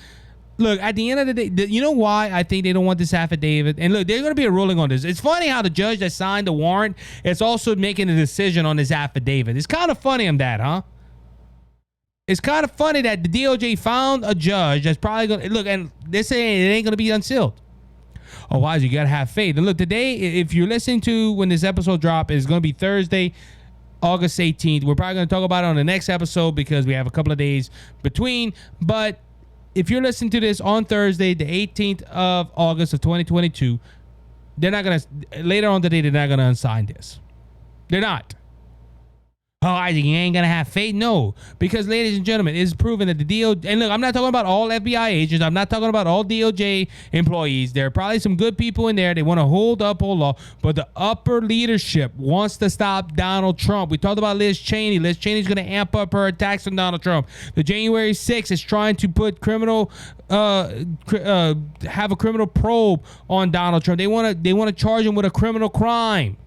Look, at the end of the day, you know why I think they don't want this affidavit? And look, there's going to be a ruling on this. It's funny how the judge that signed the warrant is also making a decision on this affidavit. It's kind of funny on that, huh? It's kind of funny that the DOJ found a judge that's probably going to... Look, and they're saying it ain't going to be unsealed. Oh, why? You got to have faith. And look, today, if you're listening to when this episode drops, it's going to be Thursday, August 18th. We're probably going to talk about it on the next episode because we have a couple of days between. But if you're listening to this on Thursday, the 18th of August of 2022, they're not going to, later on today, they're not going to unsign this. They're not. Oh, Isaac, you ain't going to have faith? No. Because, ladies and gentlemen, it's proven that the DOJ, and look, I'm not talking about all FBI agents. I'm not talking about all DOJ employees. There are probably some good people in there. They want to hold law. But the upper leadership wants to stop Donald Trump. We talked about Liz Cheney. Liz Cheney's going to amp up her attacks on Donald Trump. The January 6th is trying to put have a criminal probe on Donald Trump. They want to charge him with a criminal crime.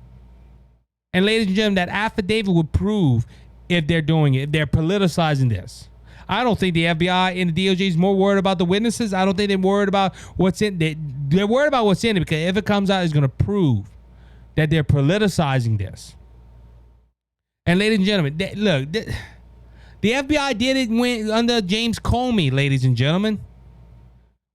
And ladies and gentlemen, that affidavit would prove if they're doing it, if they're politicizing this. I don't think the FBI and the DOJ is more worried about the witnesses. I don't think they're worried about what's in it. They're worried about what's in it because if it comes out, it's going to prove that they're politicizing this. And ladies and gentlemen, the FBI did it under James Comey, ladies and gentlemen.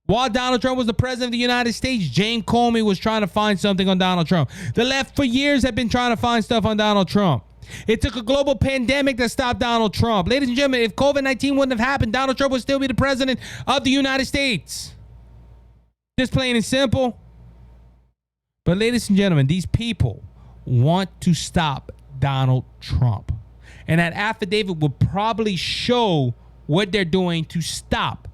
While Donald Trump was the president of the United States, James Comey was trying to find something on Donald Trump. The left for years have been trying to find stuff on Donald Trump. It took a global pandemic to stop Donald Trump. Ladies and gentlemen, if COVID-19 wouldn't have happened, Donald Trump would still be the president of the United States. Just plain and simple. But ladies and gentlemen, these people want to stop Donald Trump. And that affidavit will probably show what they're doing to stop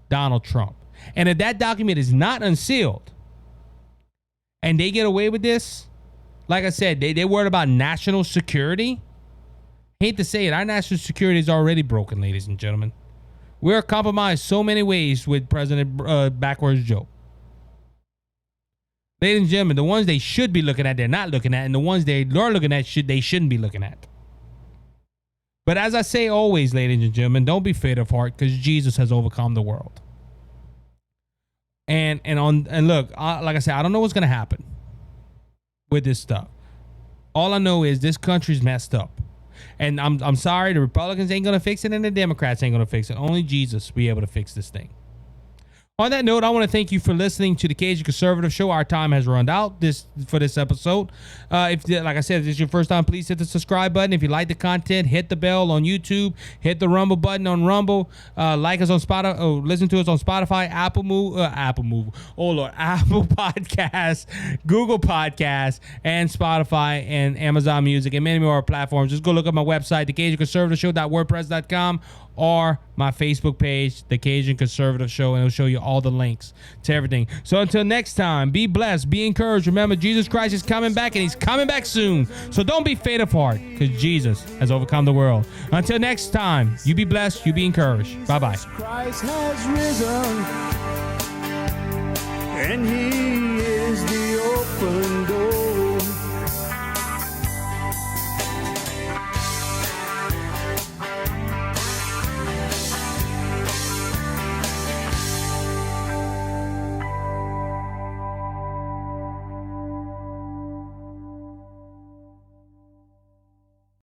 Donald Trump. And if that document is not unsealed and they get away with this, like I said, they're worried about national security. Hate to say it, our national security is already broken, ladies and gentlemen. We're compromised so many ways with President Backwards Joe. Ladies and gentlemen, the ones they should be looking at, they're not looking at. And the ones they are looking at, they shouldn't be looking at. But as I say always, ladies and gentlemen, don't be faint of heart because Jesus has overcome the world. And look, like I said, I don't know what's going to happen with this stuff. All I know is this country's messed up. And I'm sorry, the Republicans ain't going to fix it and the Democrats ain't going to fix it. Only Jesus will be able to fix this thing. On that note, I want to thank you for listening to the Cajun Conservative Show. Our time has run out for this episode. If, like I said, if this is your first time, please hit the subscribe button. If you like the content, hit the bell on YouTube. Hit the Rumble button on Rumble. Like us on Spotify. Oh, listen to us on Spotify, Apple Podcasts, Google Podcasts, and Spotify and Amazon Music and many more platforms. Just go look at my website, thecajunconservativeshow.wordpress.com, or my Facebook page, The Cajun Conservative Show, and it'll show you all the links to everything. So until next time, be blessed, be encouraged. Remember, Jesus Christ is coming back, and he's coming back soon. So don't be faint of heart, because Jesus has overcome the world. Until next time, you be blessed, you be encouraged. Bye-bye. Christ has risen, and he